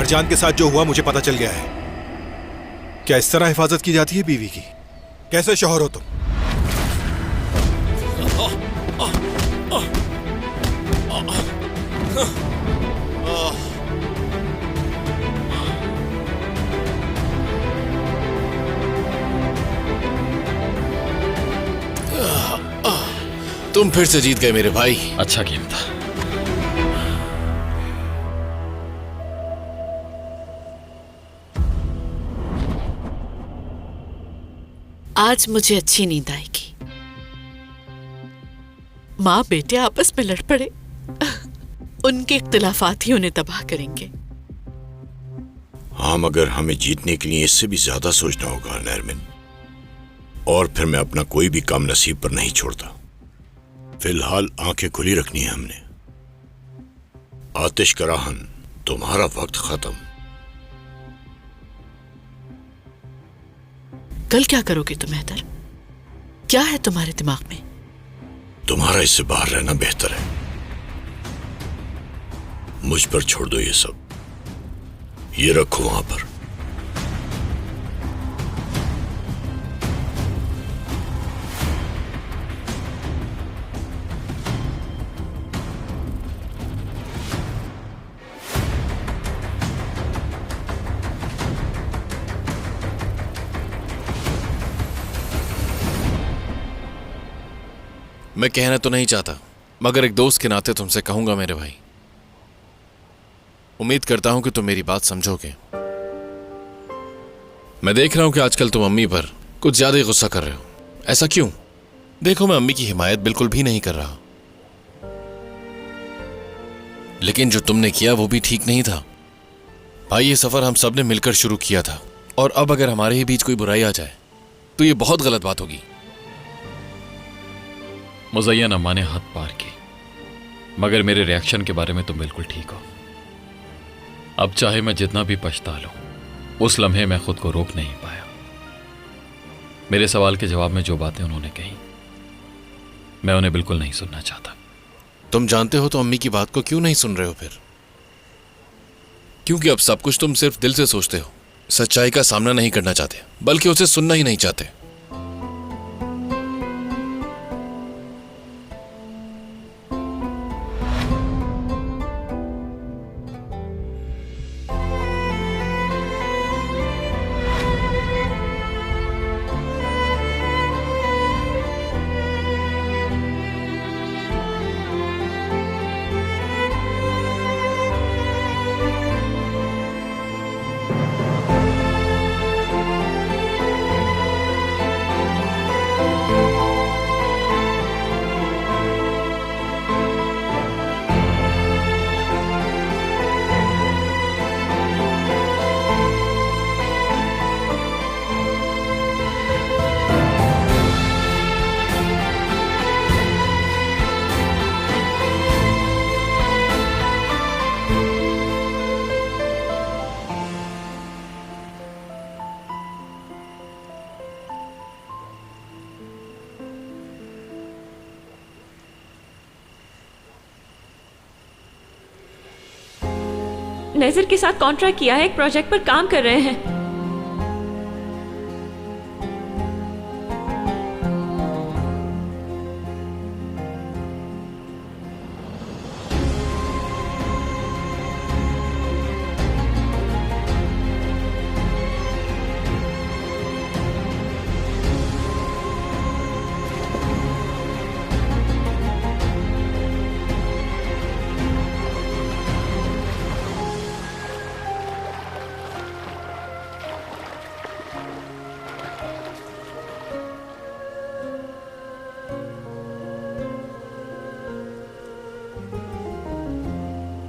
मरजान के साथ जो हुआ मुझे पता चल गया है। क्या इस तरह हिफाजत की जाती है बीवी की? कैसे शौहर हो तुम?
तुम फिर से जीत गए मेरे भाई।
अच्छा गेम था।
आज मुझे अच्छी नींद आएगी। माँ बेटे आपस में लड़ पड़े, उनके इख्तिलाफात ही उन्हें तबाह करेंगे।
हाँ, मगर हमें जीतने के लिए इससे भी ज्यादा सोचना होगा नरमिन। और फिर मैं अपना कोई भी काम नसीब पर नहीं छोड़ता। फिलहाल आंखें खुली रखनी है हमने। आतिश कराहन, तुम्हारा वक्त खत्म।
कल क्या करोगे तुम हैदर? क्या है तुम्हारे दिमाग में?
तुम्हारा इससे बाहर रहना बेहतर है। मुझ पर छोड़ दो ये सब। ये रखो वहां पर।
मैं कहना तो नहीं चाहता, मगर एक दोस्त के नाते तुमसे कहूंगा मेरे भाई। उम्मीद करता हूं कि तुम मेरी बात समझोगे। मैं देख रहा हूं कि आजकल तुम अम्मी पर कुछ ज्यादा ही गुस्सा कर रहे हो। ऐसा क्यों? देखो, मैं अम्मी की हिमायत बिल्कुल भी नहीं कर रहा, लेकिन जो तुमने किया वो भी ठीक नहीं था। भाई, ये सफर हम सब ने मिलकर शुरू किया था, और अब अगर हमारे ही बीच कोई बुराई आ जाए तो ये बहुत गलत बात होगी।
मुज़य्यन अम्मा ने हद पार की, मगर मेरे रिएक्शन के बारे में तुम बिल्कुल ठीक हो। अब चाहे मैं जितना भी पछता लूं, उस लम्हे मैं खुद को रोक नहीं पाया। मेरे सवाल के जवाब में जो बातें उन्होंने कही, मैं उन्हें बिल्कुल नहीं सुनना चाहता।
तुम जानते हो तो अम्मी की बात को क्यों नहीं सुन रहे हो फिर? क्योंकि अब सब कुछ तुम सिर्फ दिल से सोचते हो, सच्चाई का सामना नहीं करना चाहते, बल्कि उसे सुनना ही नहीं चाहते।
नेजर के साथ कॉन्ट्रैक्ट किया है, एक प्रोजेक्ट पर काम कर रहे हैं।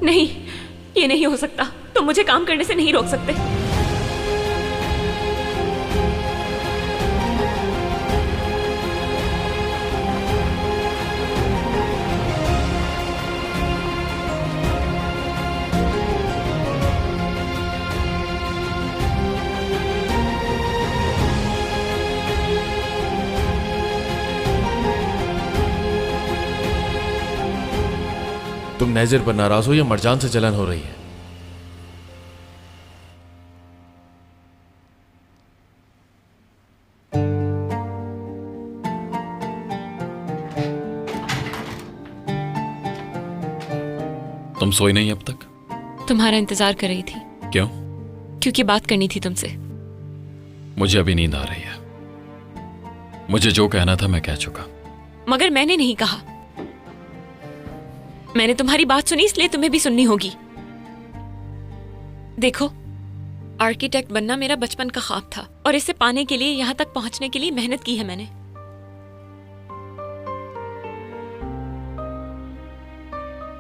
नहीं, ये नहीं हो सकता। तुम मुझे काम करने से नहीं रोक सकते।
तुम नेजर पर नाराज हो या मरजान से जलन हो रही है?
तुम सोई नहीं अब तक?
तुम्हारा इंतजार कर रही थी।
क्यों?
क्योंकि बात करनी थी तुमसे।
मुझे अभी नींद आ रही है। मुझे जो कहना था मैं कह चुका।
मगर मैंने नहीं कहा। मैंने तुम्हारी बात सुनी, इसलिए तुम्हें भी सुननी होगी। देखो, आर्किटेक्ट बनना मेरा बचपन का ख्वाब था और इसे पाने के लिए, यहां तक पहुंचने के लिए मेहनत की है मैंने।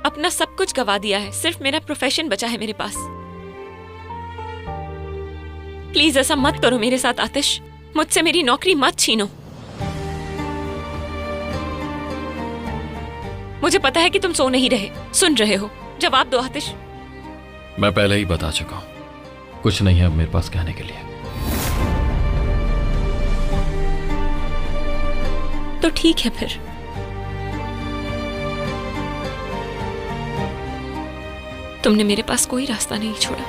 अपना सब कुछ गवा दिया है, सिर्फ मेरा प्रोफेशन बचा है मेरे पास। प्लीज ऐसा मत करो मेरे साथ आतिश। मुझसे मेरी नौकरी मत छीनो। मुझे पता है कि तुम सो नहीं रहे, सुन रहे हो। जवाब दो आतिश।
मैं पहले ही बता चुका हूं, कुछ नहीं है अब मेरे पास कहने के लिए।
तो ठीक है फिर। तुमने मेरे पास कोई रास्ता नहीं छोड़ा।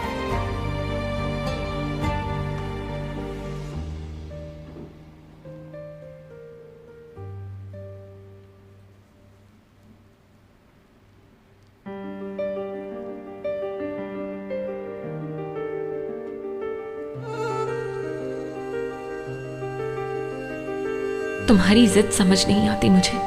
तुम्हारी जिद समझ नहीं आती मुझे।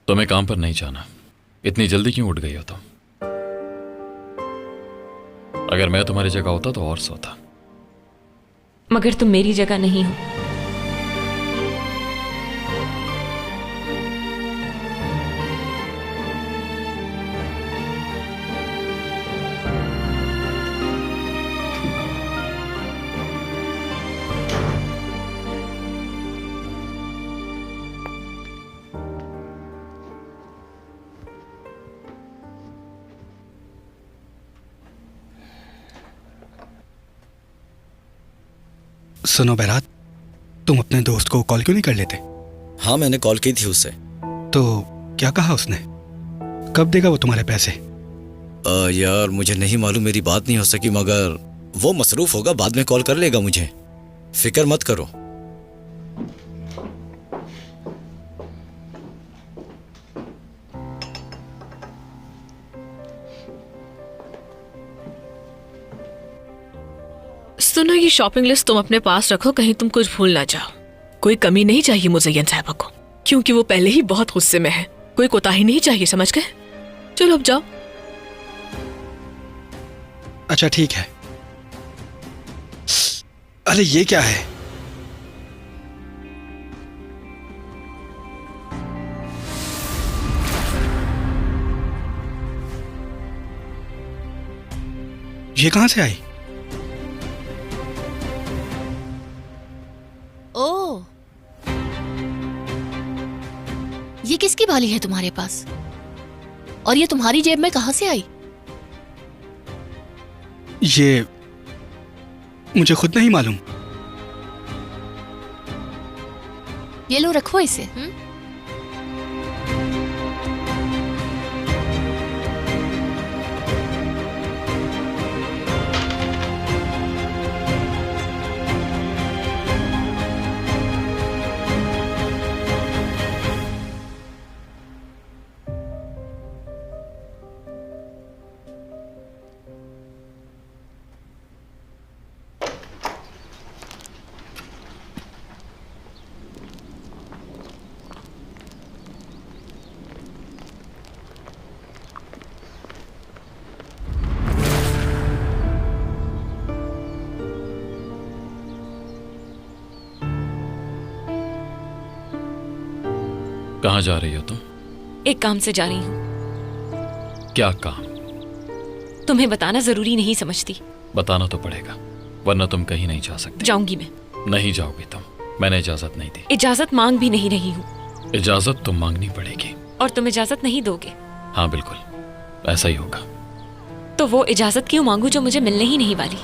तुम्हें काम पर नहीं जाना, इतनी जल्दी क्यों उठ गई हो तुम? अगर मैं तुम्हारी जगह होता तो और सोता।
मगर तुम मेरी जगह नहीं हो।
सुनो बैरात, तुम अपने दोस्त को कॉल क्यों नहीं कर लेते?
हाँ, मैंने कॉल की थी उससे।
तो क्या कहा उसने? कब देगा वो तुम्हारे पैसे?
यार मुझे नहीं मालूम, मेरी बात नहीं हो सकी, मगर वो मसरूफ होगा, बाद में कॉल कर लेगा मुझे, फिक्र मत करो।
सुनो, ये शॉपिंग लिस्ट तुम अपने पास रखो, कहीं तुम कुछ भूल ना जाओ। कोई कमी नहीं चाहिए मुज़य्यन साहिबा को, क्योंकि वो पहले ही बहुत गुस्से में है। कोई कोताही नहीं चाहिए, समझ गए? चलो अब जाओ।
अच्छा ठीक है। अरे ये क्या है? ये कहां से आई?
ओह, ये किसकी बाली है तुम्हारे पास? और ये तुम्हारी जेब में कहां से आई?
ये मुझे खुद नहीं मालूम।
ये लो, रखो इसे।
कहाँ जा रही हो तुम?
एक काम से जा रही हूँ।
क्या काम?
तुम्हें बताना जरूरी नहीं समझती।
बताना तो पड़ेगा, वरना तुम कहीं नहीं जा सकती।
जाऊंगी मैं।
नहीं जाओगी तुम, मैंने इजाजत नहीं दी।
इजाजत मांग भी नहीं रही हूँ।
इजाजत तो मांगनी पड़ेगी।
और तुम इजाजत नहीं दोगे?
हाँ बिल्कुल, ऐसा ही होगा।
तो वो इजाजत क्यों मांगू जो मुझे मिलने ही नहीं वाली?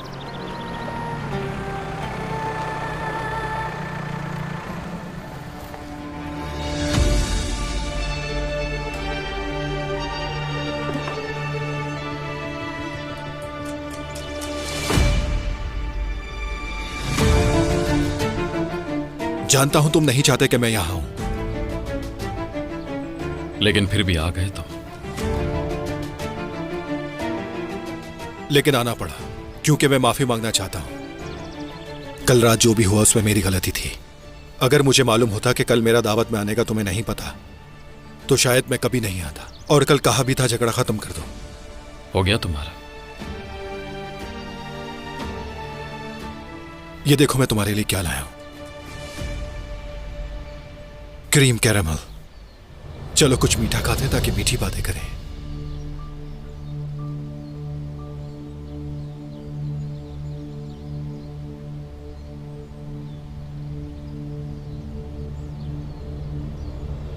जानता हूं तुम नहीं चाहते कि मैं यहां हूं,
लेकिन फिर भी आ गए तुम।
लेकिन आना पड़ा क्योंकि मैं माफी मांगना चाहता हूं। कल रात जो भी हुआ उसमें मेरी गलती थी। अगर मुझे मालूम होता कि कल मेरा दावत में आने का तुम्हें नहीं पता, तो शायद मैं कभी नहीं आता। और कल कहा भी था झगड़ा खत्म कर दो।
हो गया तुम्हारा?
ये देखो मैं तुम्हारे लिए क्या लाया हूं, क्रीम कैरामल। चलो कुछ मीठा खाते हैं ताकि मीठी बातें करें।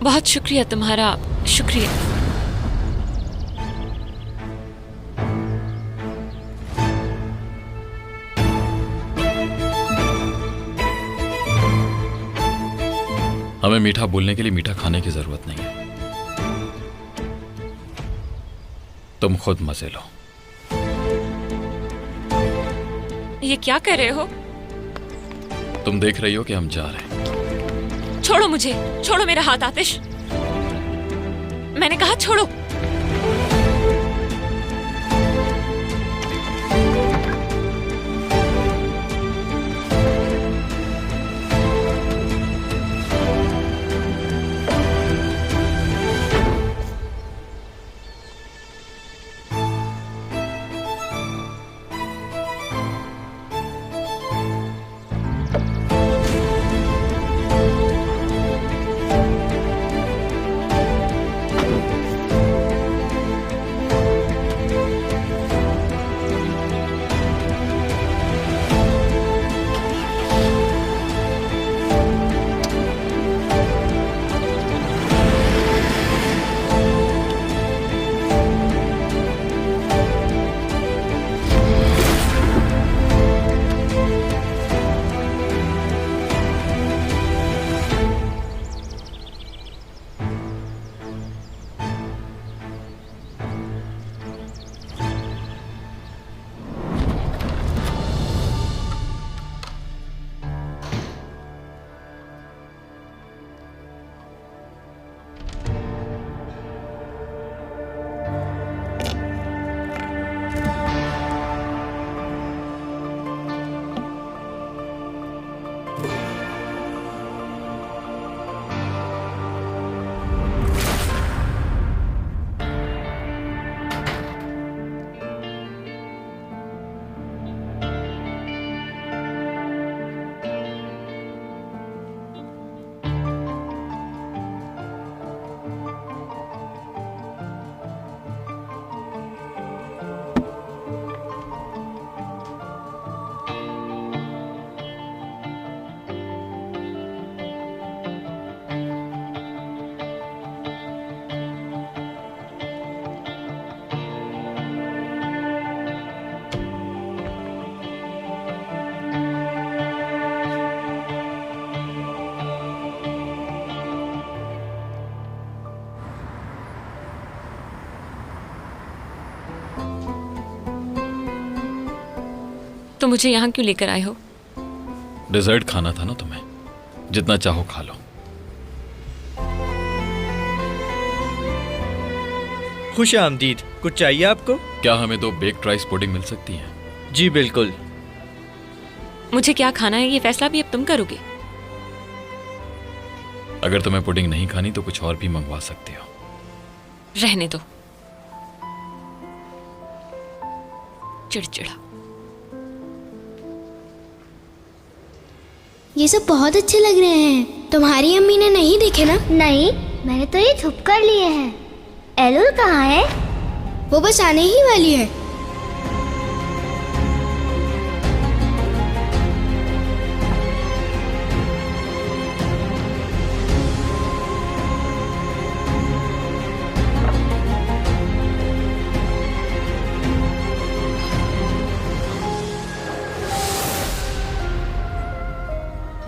बहुत शुक्रिया तुम्हारा, शुक्रिया।
हमें मीठा बोलने के लिए मीठा खाने की जरूरत नहीं है। तुम खुद मजे लो।
ये क्या कर रहे हो?
तुम देख रही हो कि हम जा रहे हैं।
छोड़ो मुझे, छोड़ो मेरा हाथ आतिश। मैंने कहा छोड़ो। तो मुझे यहाँ क्यों लेकर आए हो?
डिजर्ट खाना था ना तुम्हें, जितना चाहो खा लो।
खुश आमदीद। कुछ चाहिए आपको?
क्या हमें 2 बेक्ड राइस पुडिंग मिल सकती है?
जी बिल्कुल।
मुझे क्या खाना है ये फैसला भी अब तुम करोगे?
अगर तुम्हें पुडिंग नहीं खानी तो कुछ और भी मंगवा सकते हो।
रहने दो। चिड़चिड़ा।
ये सब बहुत अच्छे लग रहे हैं। तुम्हारी अम्मी ने नहीं देखे ना? नहीं, मैंने तो ये छुप कर लिए हैं। एलुल कहाँ है? वो बस आने ही वाली है।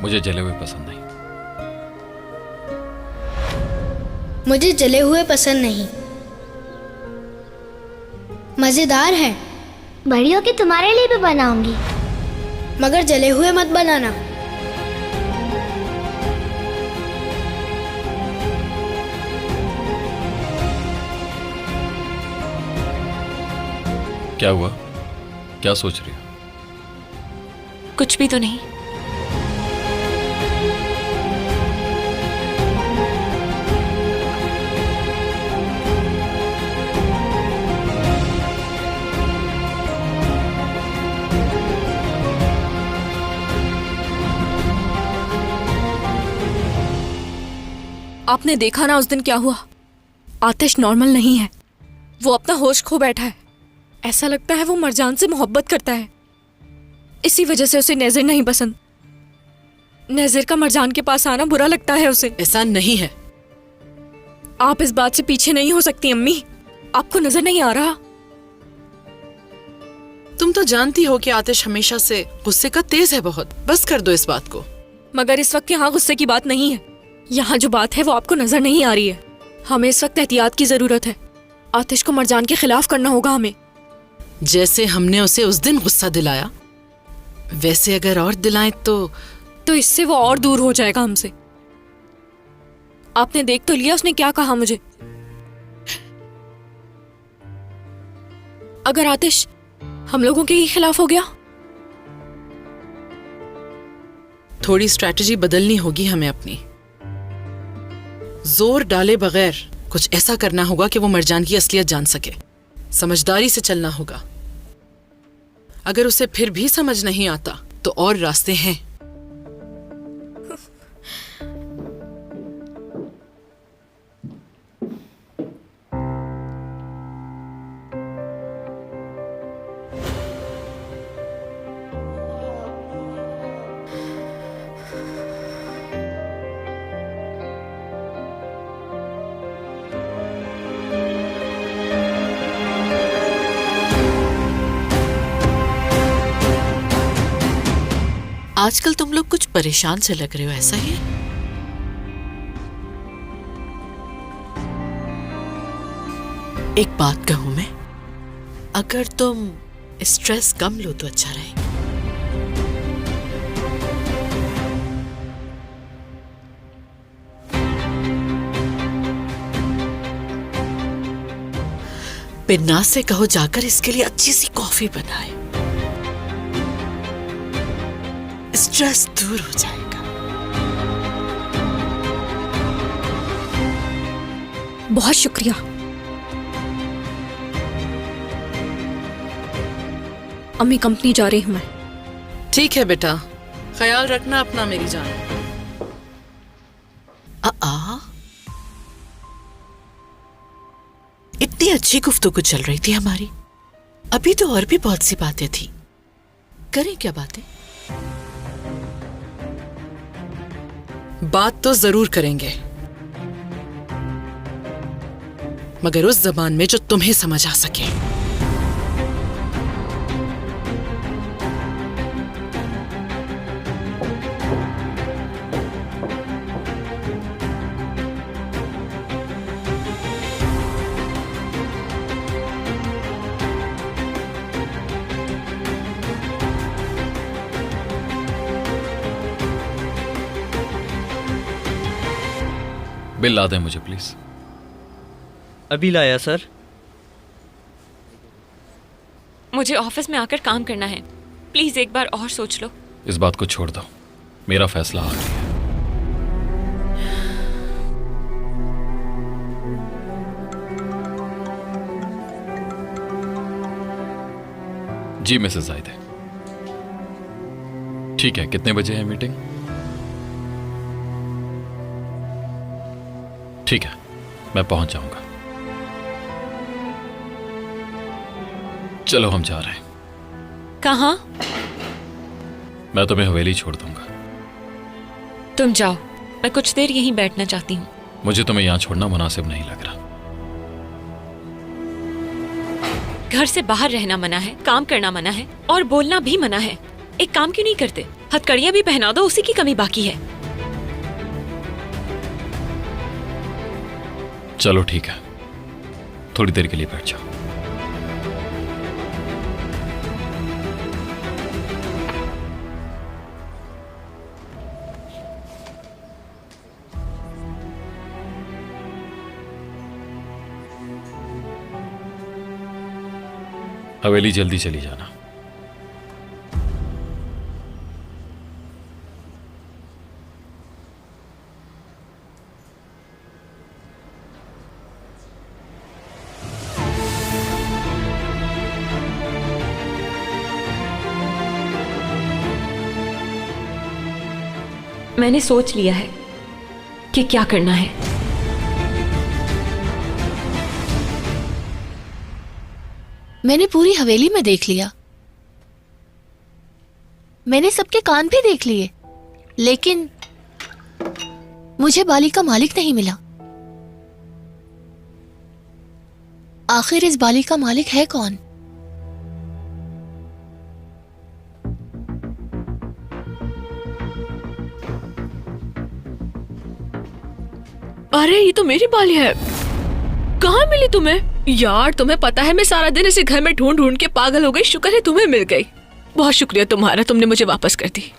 मुझे जले हुए पसंद नहीं।
मुझे जले हुए पसंद नहीं। मजेदार है। बड़ी होके तुम्हारे लिए भी बनाऊंगी, मगर जले हुए मत बनाना।
क्या हुआ? क्या सोच रही हो?
कुछ भी तो नहीं।
आपने देखा ना उस दिन क्या हुआ? आतिश नॉर्मल नहीं है। वो अपना होश खो बैठा है। ऐसा लगता है वो मरजान से मोहब्बत करता है। इसी वजह से उसे नेज़र नहीं पसंद। नेज़र का मरजान के पास आना बुरा लगता है उसे।
ऐसा नहीं है।
आप इस बात से पीछे नहीं हो सकती अम्मी। आपको नजर नहीं आ रहा?
तुम तो जानती हो कि आतिश हमेशा से गुस्से का तेज है बहुत। बस कर दो इस बात को।
मगर इस वक्त यहाँ गुस्से की बात नहीं है। यहाँ जो बात है वो आपको नजर नहीं आ रही है। हमें इस वक्त एहतियात की जरूरत है। आतिश को मरजान के खिलाफ करना होगा हमें।
जैसे हमने उसे उस दिन गुस्सा दिलाया, वैसे अगर और दिलाएं तो
इससे वो और दूर हो जाएगा हमसे। आपने देख तो लिया उसने क्या कहा मुझे। अगर आतिश हम लोगों के ही खिलाफ हो गया?
थोड़ी स्ट्रैटेजी बदलनी होगी हमें अपनी। जोर डाले बगैर कुछ ऐसा करना होगा कि वो मरजान की असलियत जान सके। समझदारी से चलना होगा। अगर उसे फिर भी समझ नहीं आता तो और रास्ते हैं। आजकल तुम लोग कुछ परेशान से लग रहे हो, ऐसा ही है? एक बात कहूं मैं, अगर तुम स्ट्रेस कम लो तो अच्छा रहेगा। बिन्ना से कहो जाकर इसके लिए अच्छी सी कॉफी बनाए। स्ट्रेस दूर हो जाएगा।
बहुत शुक्रिया। अम्मी कंपनी जा रही हूं मैं।
ठीक है बेटा, ख्याल रखना अपना मेरी जान। इतनी अच्छी गुफ्तगू चल रही थी हमारी। अभी तो और भी बहुत सी बातें थी। करें क्या बातें? बात तो जरूर करेंगे, मगर उस जबान में जो तुम्हें समझ आ सके।
बिल ला दें मुझे प्लीज।
अभी लाया सर।
मुझे ऑफिस में आकर काम करना है। प्लीज एक बार और सोच लो।
इस बात को छोड़ दो, मेरा फैसला आखिरी है। जी मिसेस जायदे। ठीक है, कितने बजे है मीटिंग? ठीक है, मैं पहुंच जाऊंगा। चलो हम जा रहे हैं।
कहाँ?
मैं तुम्हें हवेली छोड़ दूंगा।
तुम जाओ, मैं कुछ देर यहीं बैठना चाहती हूँ।
मुझे तुम्हें यहाँ छोड़ना मुनासिब नहीं लग रहा।
घर से बाहर रहना मना है, काम करना मना है और बोलना भी मना है। एक काम क्यों नहीं करते? हथकड़ियाँ भी पहना दो, उसी की कमी बाकी है।
चलो ठीक है, थोड़ी देर के लिए बैठ जाओ। हवेली जल्दी चली जाना।
मैंने सोच लिया है कि क्या करना है।
मैंने पूरी हवेली में देख लिया, मैंने सबके कान भी देख लिए, लेकिन मुझे बाली का मालिक नहीं मिला। आखिर इस बाली का मालिक है कौन?
अरे ये तो मेरी बाली है। कहाँ मिली तुम्हें? यार तुम्हें पता है मैं सारा दिन इसे घर में ढूंढ ढूंढ के पागल हो गई। शुक्र है तुम्हें मिल गई। बहुत शुक्रिया तुम्हारा, तुमने मुझे वापस कर दी।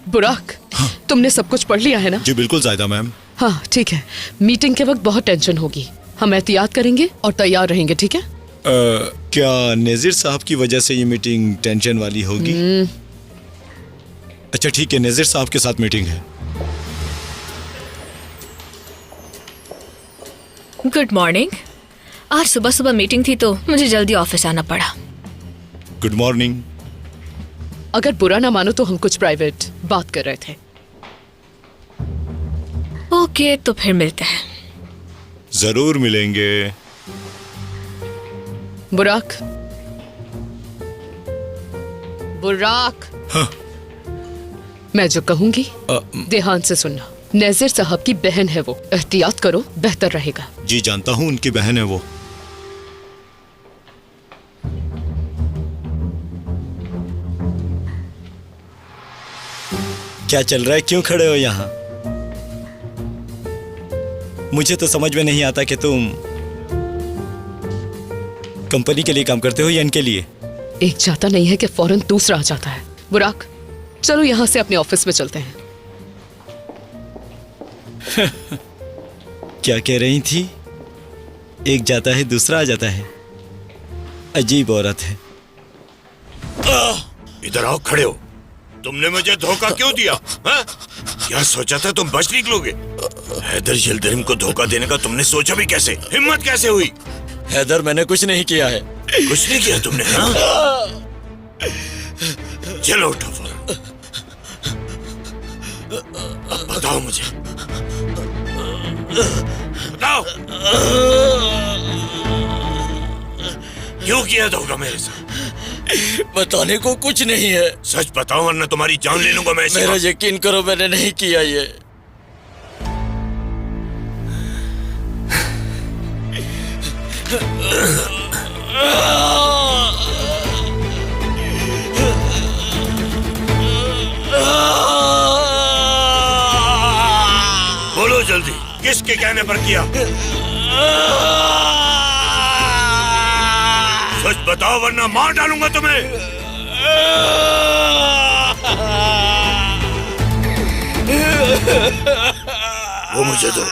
बुराक, तुमने सब कुछ पढ़ लिया है ना?
जी बिल्कुल जायदा मैम।
हाँ ठीक है। मीटिंग के वक्त बहुत टेंशन होगी, हम एहतियात करेंगे और तैयार रहेंगे, ठीक है?
क्या नजीर साहब की वजह से ये मीटिंग टेंशन वाली होगी? अच्छा ठीक है, नजीर साहब के साथ मीटिंग है।
Good morning. आज सुबह सुबह मीटिंग थी तो मुझे जल्दी ऑफिस आना पड़ा।
Good morning.
अगर बुरा ना मानो तो हम कुछ प्राइवेट बात कर रहे थे।
ओके, तो फिर मिलते हैं।
जरूर मिलेंगे।
बुराक, बुराक।
हाँ।
मैं जो कहूंगी ध्यान से सुनना। नजीर साहब की बहन है वो, एहतियात करो, बेहतर रहेगा।
जी जानता हूँ उनकी बहन है वो। क्या चल रहा है? क्यों खड़े हो यहाँ? मुझे तो समझ में नहीं आता कि तुम कंपनी के लिए काम करते हो या इनके लिए।
एक जाता नहीं है कि फौरन दूसरा आ जाता है। बुराक, चलो यहाँ से अपने ऑफिस में चलते हैं।
क्या कह रही थी? एक जाता है दूसरा आ जाता है। अजीब औरत है।
इधर आओ, खड़े हो। तुमने मुझे धोखा क्यों दिया? हा? क्या सोचा था तुम बच निकलोगे? हैदर यिल्दिरिम को धोखा देने का तुमने सोचा भी कैसे? हिम्मत कैसे हुई?
हैदर, मैंने कुछ नहीं किया है।
कुछ नहीं किया तुमने? हा? चलो उठो। बताओ मुझे, बताओ क्यों किया धोखा मेरे साथ?
बताने को कुछ नहीं है।
सच बताओ वरना तुम्हारी जान ले लूंगा मैं।
मेरा यकीन करो, मैंने नहीं किया ये।
बोलो जल्दी, किसके कहने पर किया? सच बताओ वरना मार डालूंगा तुम्हें। वो मुझे दो।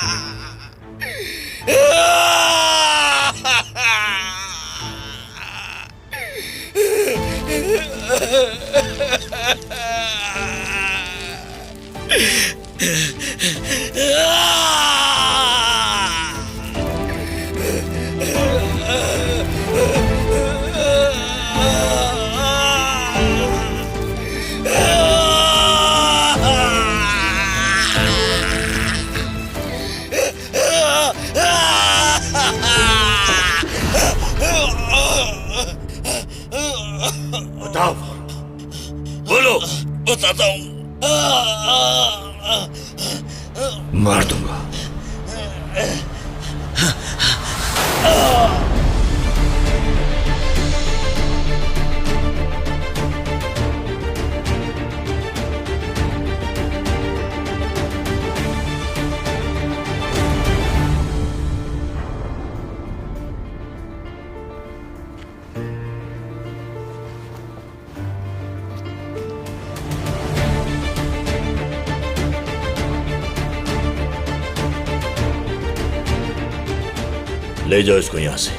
बताओ, बोलो। बताता हूँ, मार दूंगा। ले जाओ इसको यहां से,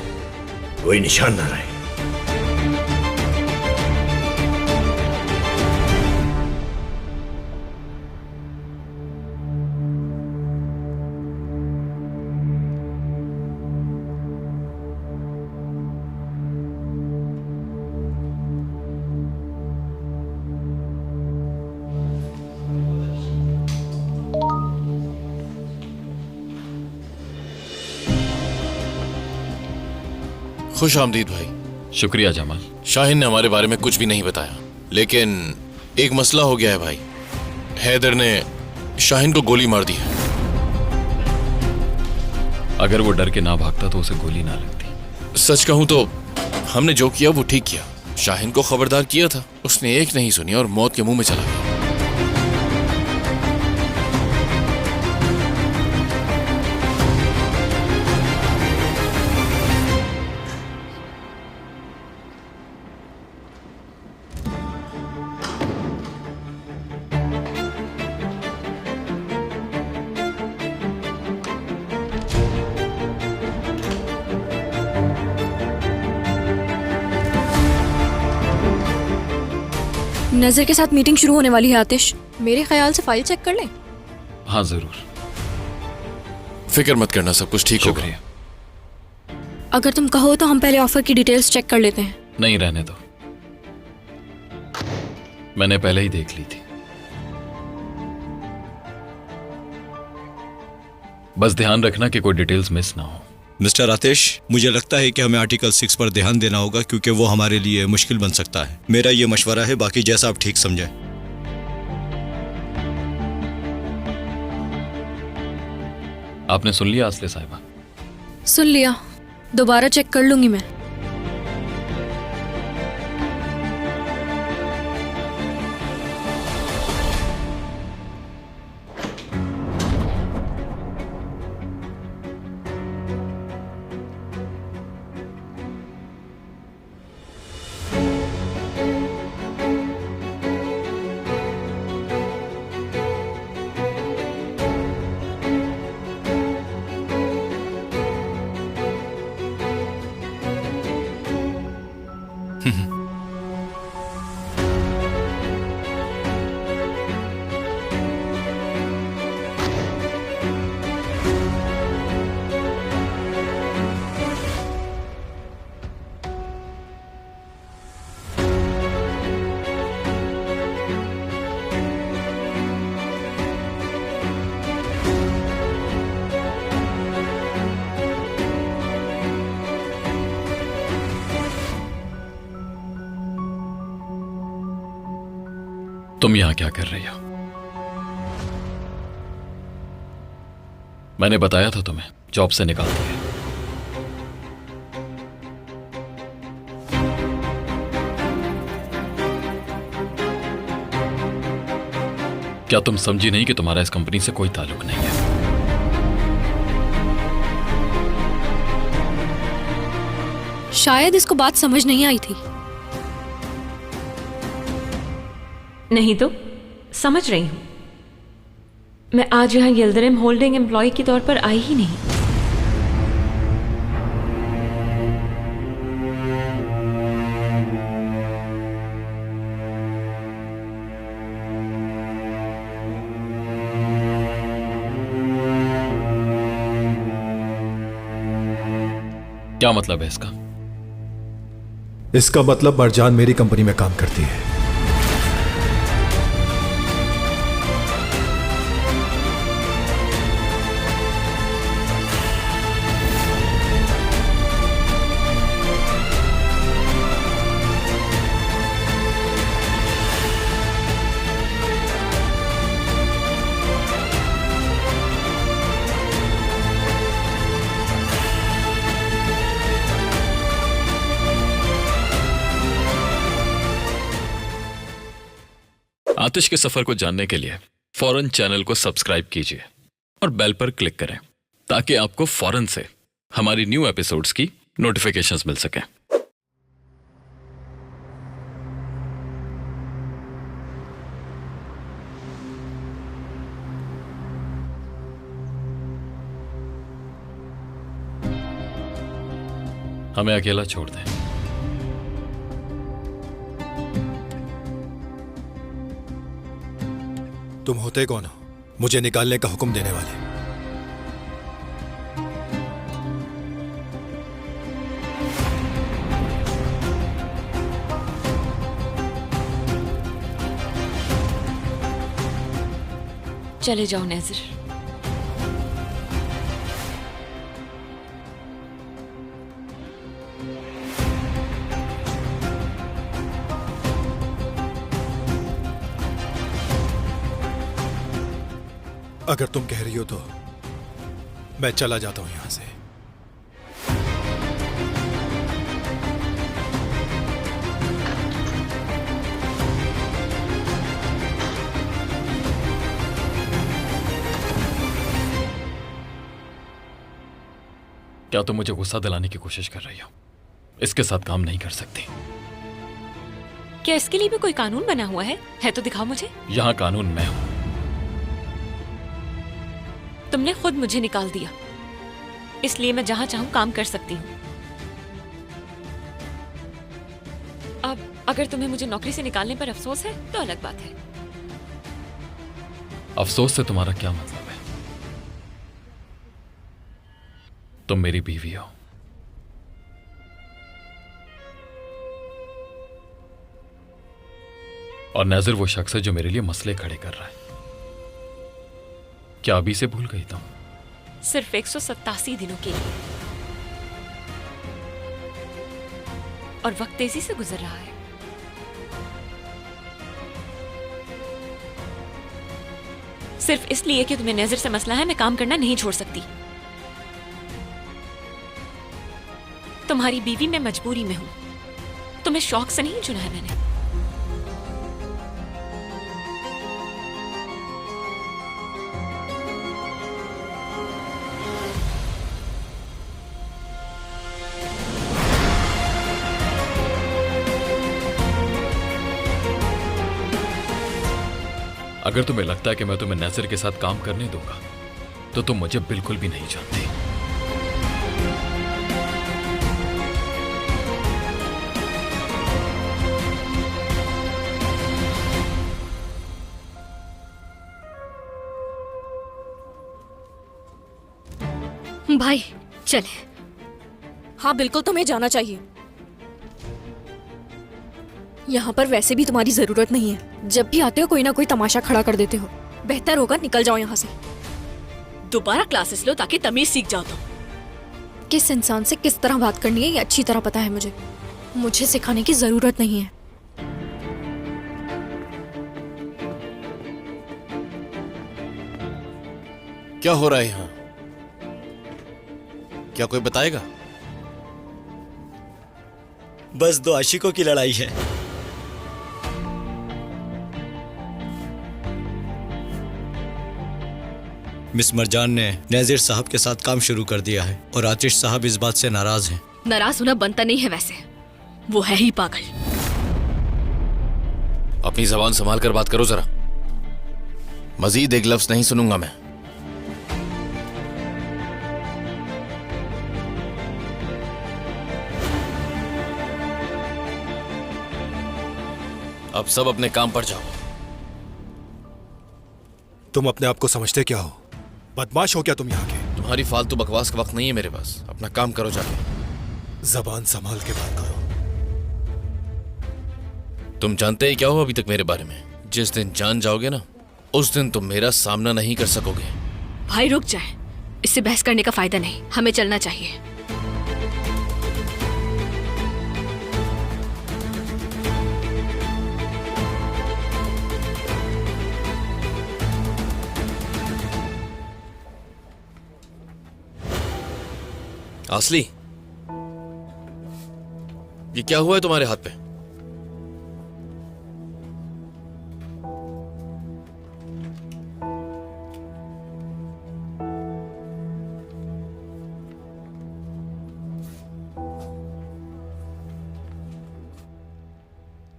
कोई निशान ना रहे।
खुश आमदीद भाई।
शुक्रिया जमाल।
शाहिन ने हमारे बारे में कुछ भी नहीं बताया, लेकिन एक मसला हो गया है भाई। हैदर ने शाहिन को गोली मार दी है।
अगर वो डर के ना भागता तो उसे गोली ना लगती।
सच कहूं तो हमने जो किया वो ठीक किया। शाहिन को खबरदार किया था, उसने एक नहीं सुनी और मौत के मुंह में चला गया।
नजर के साथ मीटिंग शुरू होने वाली है आतिश, मेरे ख्याल से फाइल चेक कर लें।
हाँ जरूर।
फिक्र मत करना, सब कुछ ठीक होगा।
अगर तुम कहो तो हम पहले ऑफर की डिटेल्स चेक कर लेते हैं।
नहीं, रहने दो, मैंने पहले ही देख ली थी। बस ध्यान रखना कि कोई डिटेल्स मिस ना हो।
मिस्टर आतिश, मुझे लगता है कि हमें आर्टिकल 6 पर ध्यान देना होगा, क्योंकि वो हमारे लिए मुश्किल बन सकता है। मेरा ये मशवरा है, बाकी जैसा आप ठीक समझें।
आपने सुन लिया आसले साहिबा?
सुन लिया, दोबारा चेक कर लूंगी मैं।
तुम यहां क्या कर रही हो? मैंने बताया था तुम्हें, जॉब से निकाल दिया। क्या तुम समझी नहीं कि तुम्हारा इस कंपनी से कोई ताल्लुक नहीं है?
शायद इसको बात समझ नहीं आई थी।
नहीं तो समझ रही हूं। मैं आज यहां यिल्दिरिम होल्डिंग एम्प्लॉय के तौर पर आई ही नहीं।
क्या मतलब है इसका?
इसका मतलब मरजान मेरी कंपनी में काम करती है।
आतिश के सफर को जानने के लिए फौरन चैनल को सब्सक्राइब कीजिए और बेल पर क्लिक करें ताकि आपको फौरन से हमारी न्यू एपिसोड्स की नोटिफिकेशंस मिल सकें। हमें अकेला छोड़ दें।
तुम होते कौन हो मुझे निकालने का हुक्म देने वाले?
चले जाओ नेजर।
अगर तुम कह रही हो तो मैं चला जाता हूं यहां से।
क्या तुम मुझे गुस्सा दिलाने की कोशिश कर रही हो? इसके साथ काम नहीं कर सकती।
क्या इसके लिए भी कोई कानून बना हुआ है तो दिखाओ मुझे।
यहां कानून मैं हूं।
तुमने खुद मुझे निकाल दिया, इसलिए मैं जहां चाहूं काम कर सकती हूँ। अब अगर तुम्हें मुझे नौकरी से निकालने पर अफसोस है तो अलग बात है।
अफसोस से तुम्हारा क्या मतलब है? तुम मेरी बीवी हो। और नेजर वो शख्स है जो मेरे लिए मसले खड़े कर रहा है। क्या अभी से भूल गई तुम?
सिर्फ 187 दिनों के लिए, और वक्त तेजी से गुजर रहा है। सिर्फ इसलिए कि तुम्हें नजर से मसला है, मैं काम करना नहीं छोड़ सकती। तुम्हारी बीवी मैं मजबूरी में हूं, तुम्हें शौक से नहीं चुना है मैंने।
अगर तुम्हें लगता है कि मैं तुम्हें नजर के साथ काम करने दूंगा तो तुम मुझे बिल्कुल भी नहीं जानती।
भाई चले। हाँ बिल्कुल, तुम्हें जाना चाहिए। यहाँ पर वैसे भी तुम्हारी जरूरत नहीं है। जब भी आते हो कोई ना कोई तमाशा खड़ा कर देते हो। बेहतर होगा निकल जाओ यहाँ से।
दोबारा क्लासेस लो ताकि तमीज सीख जाओ तुम।
किस इंसान से किस तरह बात करनी है ये अच्छी तरह पता है मुझे। मुझे सिखाने की जरूरत नहीं है।
क्या हो रहा है यहाँ? क्या कोई बताएगा?
बस दो आशिकों की लड़ाई है। मिस मरजान ने नाजिर साहब के साथ काम शुरू कर दिया है और आतिश साहब इस बात से नाराज हैं।
नाराज होना बनता नहीं है वैसे, वो है ही पागल।
अपनी जबान संभाल कर बात करो जरा। मजीद एक लफ्ज नहीं सुनूंगा मैं। अब सब अपने काम पर जाओ।
तुम अपने आप को समझते क्या हो? बदमाश हो क्या तुम यहाँ के?
तुम्हारी फालतू बकवास का वक्त नहीं है मेरे पास। अपना काम करो जाके।
जबान संभाल के बात करो।
तुम जानते ही क्या हो अभी तक मेरे बारे में? जिस दिन जान जाओगे ना, उस दिन तुम मेरा सामना नहीं कर सकोगे।
भाई रुक जाए, इससे बहस करने का फायदा नहीं, हमें चलना चाहिए।
आसली, ये क्या हुआ है तुम्हारे हाथ पे?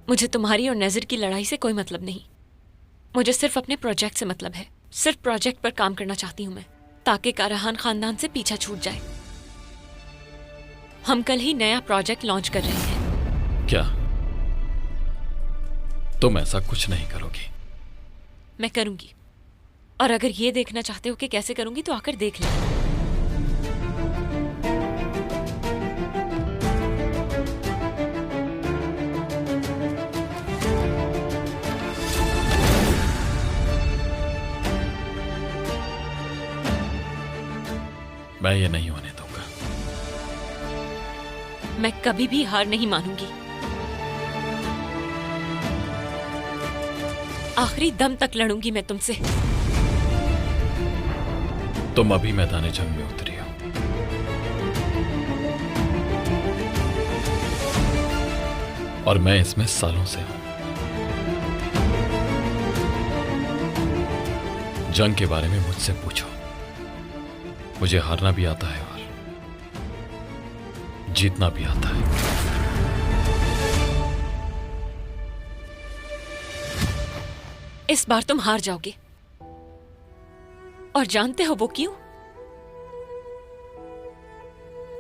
मुझे तुम्हारी और नजर की लड़ाई से कोई मतलब नहीं। मुझे सिर्फ अपने प्रोजेक्ट से मतलब है। सिर्फ प्रोजेक्ट पर काम करना चाहती हूं मैं, ताकि कारहान खानदान से पीछा छूट जाए। हम कल ही नया प्रोजेक्ट लॉन्च कर रहे हैं।
क्या तुम ऐसा कुछ नहीं करोगी?
मैं करूंगी, और अगर ये देखना चाहते हो कि कैसे करूंगी तो आकर देख लें।
मैं ये नहीं होने दूंगा।
मैं कभी भी हार नहीं मानूंगी। आखिरी दम तक लड़ूंगी मैं तुमसे।
तुम अभी मैदान जंग में उतरी हो। और मैं इसमें सालों से हूं। जंग के बारे में मुझसे पूछो। मुझे हारना भी आता है और जीतना भी आता है।
इस बार तुम हार जाओगे, और जानते हो वो क्यों?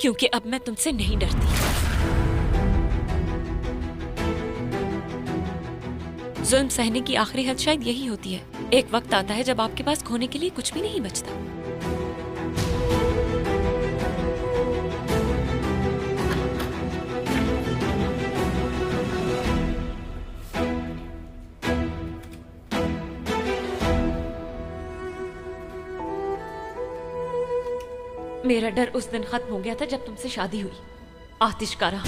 क्योंकि अब मैं तुमसे नहीं डरती। जुल्म सहने की आखिरी हद शायद यही होती है। एक वक्त आता है जब आपके पास खोने के लिए कुछ भी नहीं बचता। मेरा डर उस दिन खत्म हो गया था जब तुमसे शादी हुई, आतिश का रहा।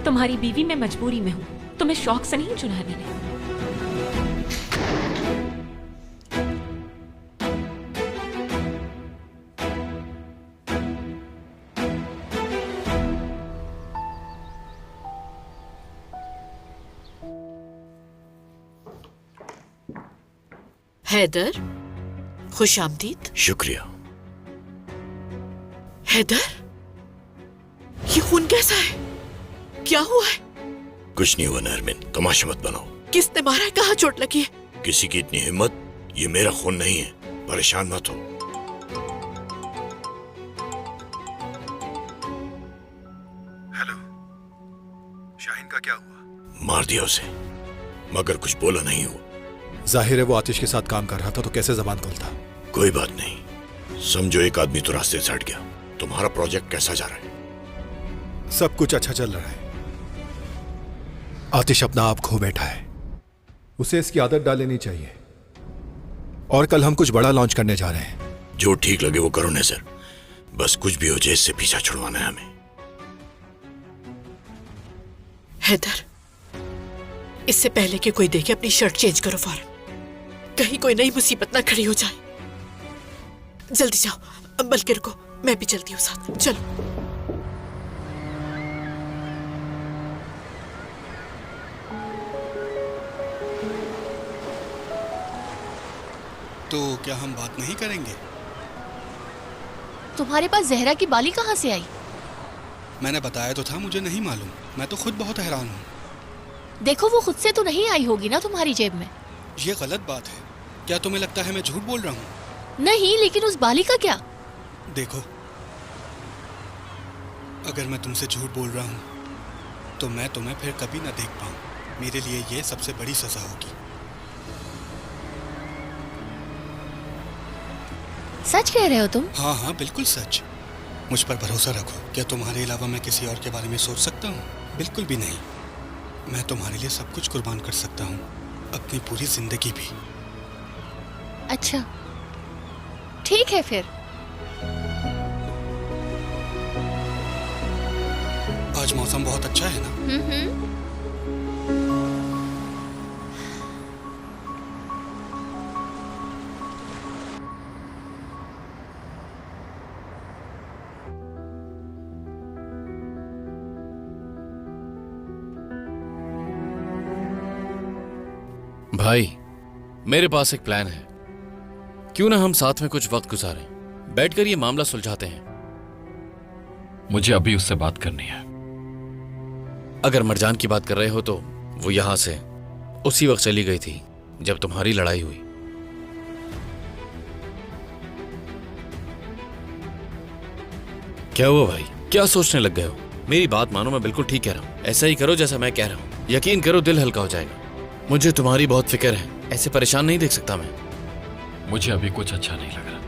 तुम्हारी बीवी मैं मजबूरी में हूं, तुम्हें शौक से नहीं चुना है मैंने।
हैदर, खुश आमदीद।
शुक्रिया।
हैदर, ये खून कैसा है? क्या हुआ है?
कुछ नहीं हुआ नरमिन, तमाशा मत बनाओ।
किसने मारा है? कहाँ चोट लगी है?
किसी की इतनी हिम्मत? ये मेरा खून नहीं है, परेशान मत हो।
हेलो, शाहीन का क्या हुआ?
मार दिया उसे, मगर कुछ बोला नहीं हुआ।
जाहिर है वो आतिश के साथ काम कर रहा था, तो कैसे जबान खोलता?
कोई बात नहीं, समझो एक आदमी तो रास्ते से हट गया। तुम्हारा प्रोजेक्ट कैसा जा रहा है?
सब कुछ अच्छा चल रहा है। आतिश अपना आप खो बैठा है, उसे इसकी आदत डाल लेनी चाहिए। और कल हम कुछ बड़ा लॉन्च करने जा रहे हैं।
जो ठीक लगे वो करो नजर, बस कुछ भी हो जाए इससे पीछा छुड़वाना है हमें।
हैदर, इससे पहले कि कोई देखे अपनी शर्ट चेंज करो फौरन, कहीं कोई नई मुसीबत ना खड़ी हो जाए। जल्दी जाओ, बल्कि रुको, मैं भी चलती हूँ साथ। चलो।
तो क्या हम बात नहीं करेंगे?
तुम्हारे पास जहरा की बाली कहाँ से आई?
मैंने बताया तो था, मुझे नहीं मालूम। मैं तो खुद बहुत हैरान हूँ।
देखो, वो खुद से तो नहीं आई होगी ना तुम्हारी जेब में।
ये गलत बात है। क्या तुम्हें लगता है मैं झूठ बोल रहा हूँ?
नहीं, लेकिन उस बाली का क्या?
देखो, अगर मैं तुमसे झूठ बोल रहा हूँ तो मैं तुम्हें फिर कभी न देख पाऊं। मेरे लिए ये सबसे बड़ी सजा होगी।
सच कह रहे हो तुम?
हाँ हाँ, बिल्कुल सच। मुझ पर भरोसा रखो। क्या तुम्हारे अलावा मैं किसी और के बारे में सोच सकता हूँ? बिल्कुल भी नहीं। मैं तुम्हारे लिए सब कुछ कुर्बान कर सकता हूँ, अपनी पूरी जिंदगी भी।
अच्छा, ठीक है फिर।
आज मौसम बहुत अच्छा है ना?
भाई, मेरे पास एक प्लान है। क्यों ना हम साथ में कुछ वक्त गुजारें, बैठकर ये मामला सुलझाते हैं।
मुझे अभी उससे बात करनी है।
अगर मरजान की बात कर रहे हो तो वो यहां से उसी वक्त चली गई थी जब तुम्हारी लड़ाई हुई। क्या हुआ भाई, क्या सोचने लग गए हो? मेरी बात मानो, मैं बिल्कुल ठीक कह रहा हूं। ऐसा ही करो जैसा मैं कह रहा हूं। यकीन करो, दिल हल्का हो जाएगा। मुझे तुम्हारी बहुत फिक्र है। ऐसे परेशान नहीं देख सकता मैं।
मुझे अभी कुछ अच्छा नहीं लग रहा।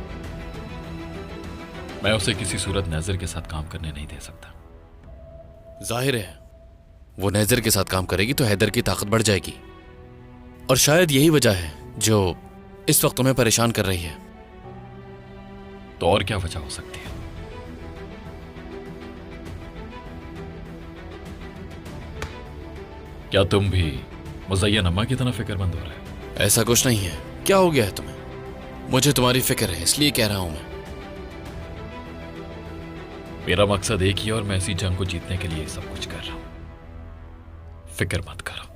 मैं उसे किसी सूरत नजर के साथ काम करने नहीं दे सकता।
जाहिर है वो नजर के साथ काम करेगी तो हैदर की ताकत बढ़ जाएगी, और शायद यही वजह है जो इस वक्त तुम्हें परेशान कर रही है।
तो और क्या वजह हो सकती है? क्या तुम भी मुज़य्यन अम्मा की तरह फिक्रमंद हो रहे हो?
ऐसा कुछ नहीं है। क्या हो गया है तुम्हें? मुझे तुम्हारी फिक्र है, इसलिए कह रहा हूं मैं।
मेरा मकसद एक ही है और मैं इसी जंग को जीतने के लिए सब कुछ कर रहा हूं। फिक्र मत करो।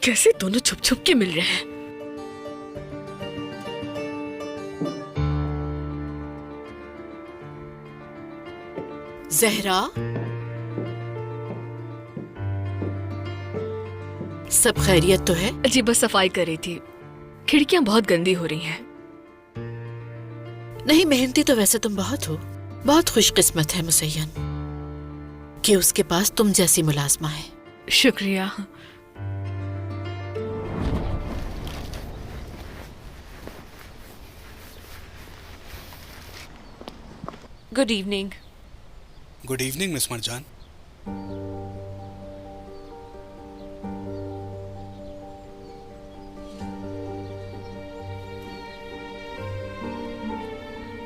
कैसे दोनों छुप छुप के मिल रहे हैं?
जहरा, सब खैरियत तो है?
जी बस सफाई कर रही थी। खिड़कियां बहुत गंदी हो रही हैं।
नहीं, मेहनती तो वैसे तुम बहुत हो। बहुत खुशकिस्मत है मुसय्यन कि उसके पास तुम जैसी मुलाजमा है।
शुक्रिया।
Good evening.
Good evening miss Marjan.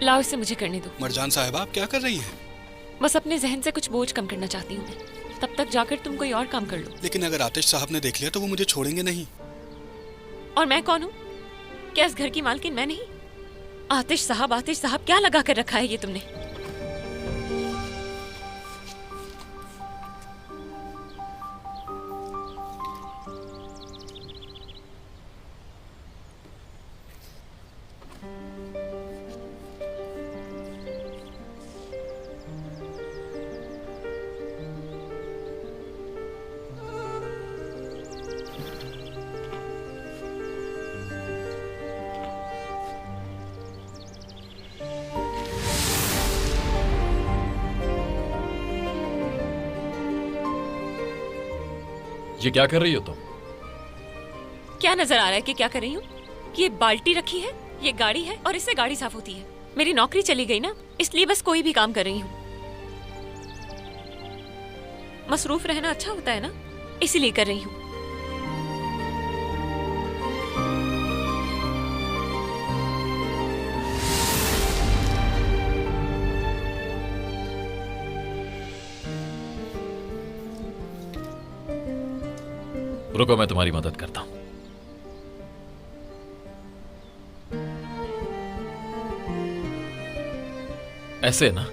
लाओ, इसे मुझे करने दो।
मरजान साहिबा, आप क्या कर रही हैं?
बस अपने जहन से कुछ बोझ कम करना चाहती हूँ मैं। तब तक जाकर तुम कोई और काम कर लो।
लेकिन अगर आतिश साहब ने देख लिया तो वो मुझे छोड़ेंगे नहीं।
और मैं कौन हूँ? क्या इस घर की मालकिन मैं नहीं? आतिश साहब क्या लगा कर रखा है ये तुमने?
ये क्या कर रही हो तुम?
क्या नजर आ रहा है कि क्या कर रही हूँ? ये बाल्टी रखी है, ये गाड़ी है और इससे गाड़ी साफ होती है। मेरी नौकरी चली गई ना, इसलिए बस कोई भी काम कर रही हूँ। मसरूफ रहना अच्छा होता है ना, इसीलिए कर रही हूँ।
रुको, मैं तुम्हारी मदद करता हूं। ऐसे ना?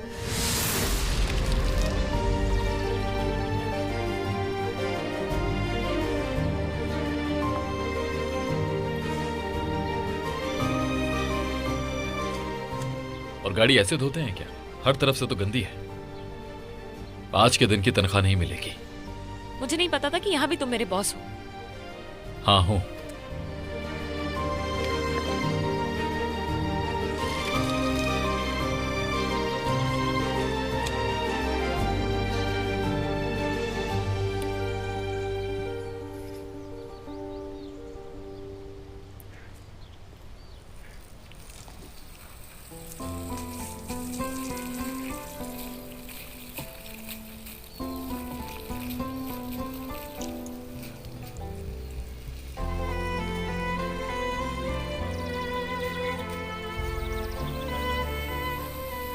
और गाड़ी ऐसे धोते हैं क्या? हर तरफ से तो गंदी है। आज के दिन की तनख्वाह नहीं मिलेगी।
मुझे नहीं पता था कि यहाँ भी तुम मेरे बॉस हो।
हाँ हूं।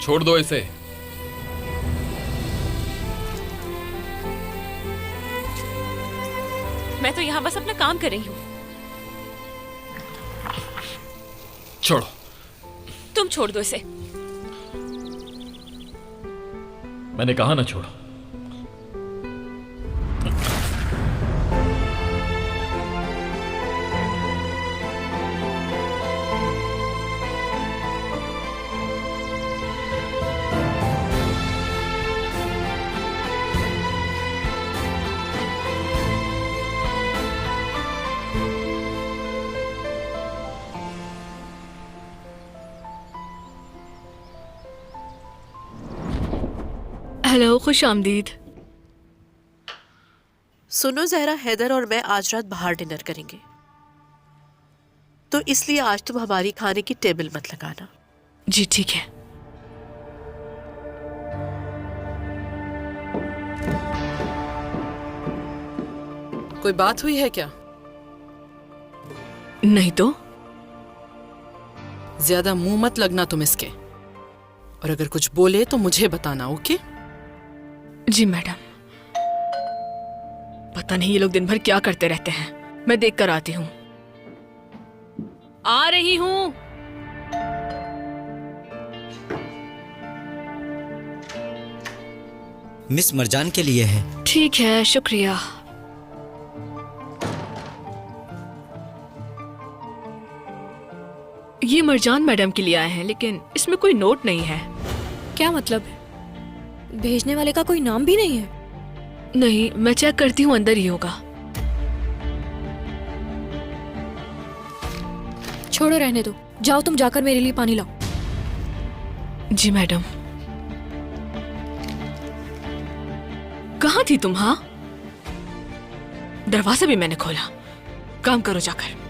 छोड़ दो इसे।
मैं तो यहाँ बस अपना काम कर रही हूँ।
छोड़ो।
तुम छोड़ दो इसे।
मैंने कहा ना छोड़ो।
हेलो, खुश आमदीद।
सुनो जहरा, हैदर और मैं आज रात बाहर डिनर करेंगे, तो इसलिए आज तुम हमारी खाने की टेबल मत लगाना।
जी ठीक है।
कोई बात हुई है क्या?
नहीं तो।
ज्यादा मुंह मत लगना तुम इसके, और अगर कुछ बोले तो मुझे बताना, ओके?
जी मैडम। पता नहीं ये लोग दिन भर क्या करते रहते हैं। मैं देख कर आती हूँ। आ रही हूँ।
मिस मरजान के लिए है।
ठीक है, शुक्रिया। ये मरजान मैडम के लिए आए हैं, लेकिन इसमें कोई नोट नहीं है।
क्या मतलब है? भेजने वाले का कोई नाम भी नहीं है?
नहीं, मैं चेक करती हूँ, अंदर ही होगा।
छोड़ो, रहने दो। जाओ तुम जाकर मेरे लिए पानी लाओ।
जी मैडम। कहाँ थी तुम? हाँ, दरवाजा भी मैंने खोला। काम करो जाकर।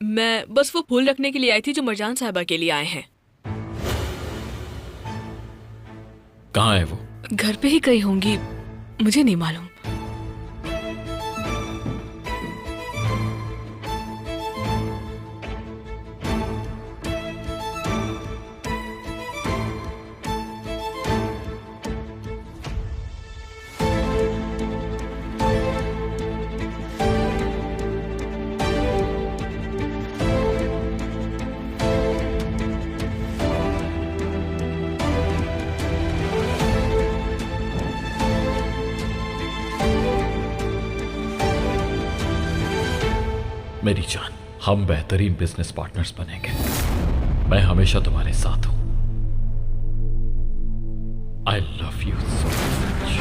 मैं बस वो फूल रखने के लिए आई थी जो मरजान साहबा के लिए आए हैं।
कहाँ है वो?
घर पे ही कहीं होंगी, मुझे नहीं मालूम।
मेरी जान, हम बेहतरीन बिजनेस पार्टनर्स बनेंगे। मैं हमेशा तुम्हारे साथ हूं। I love you so much.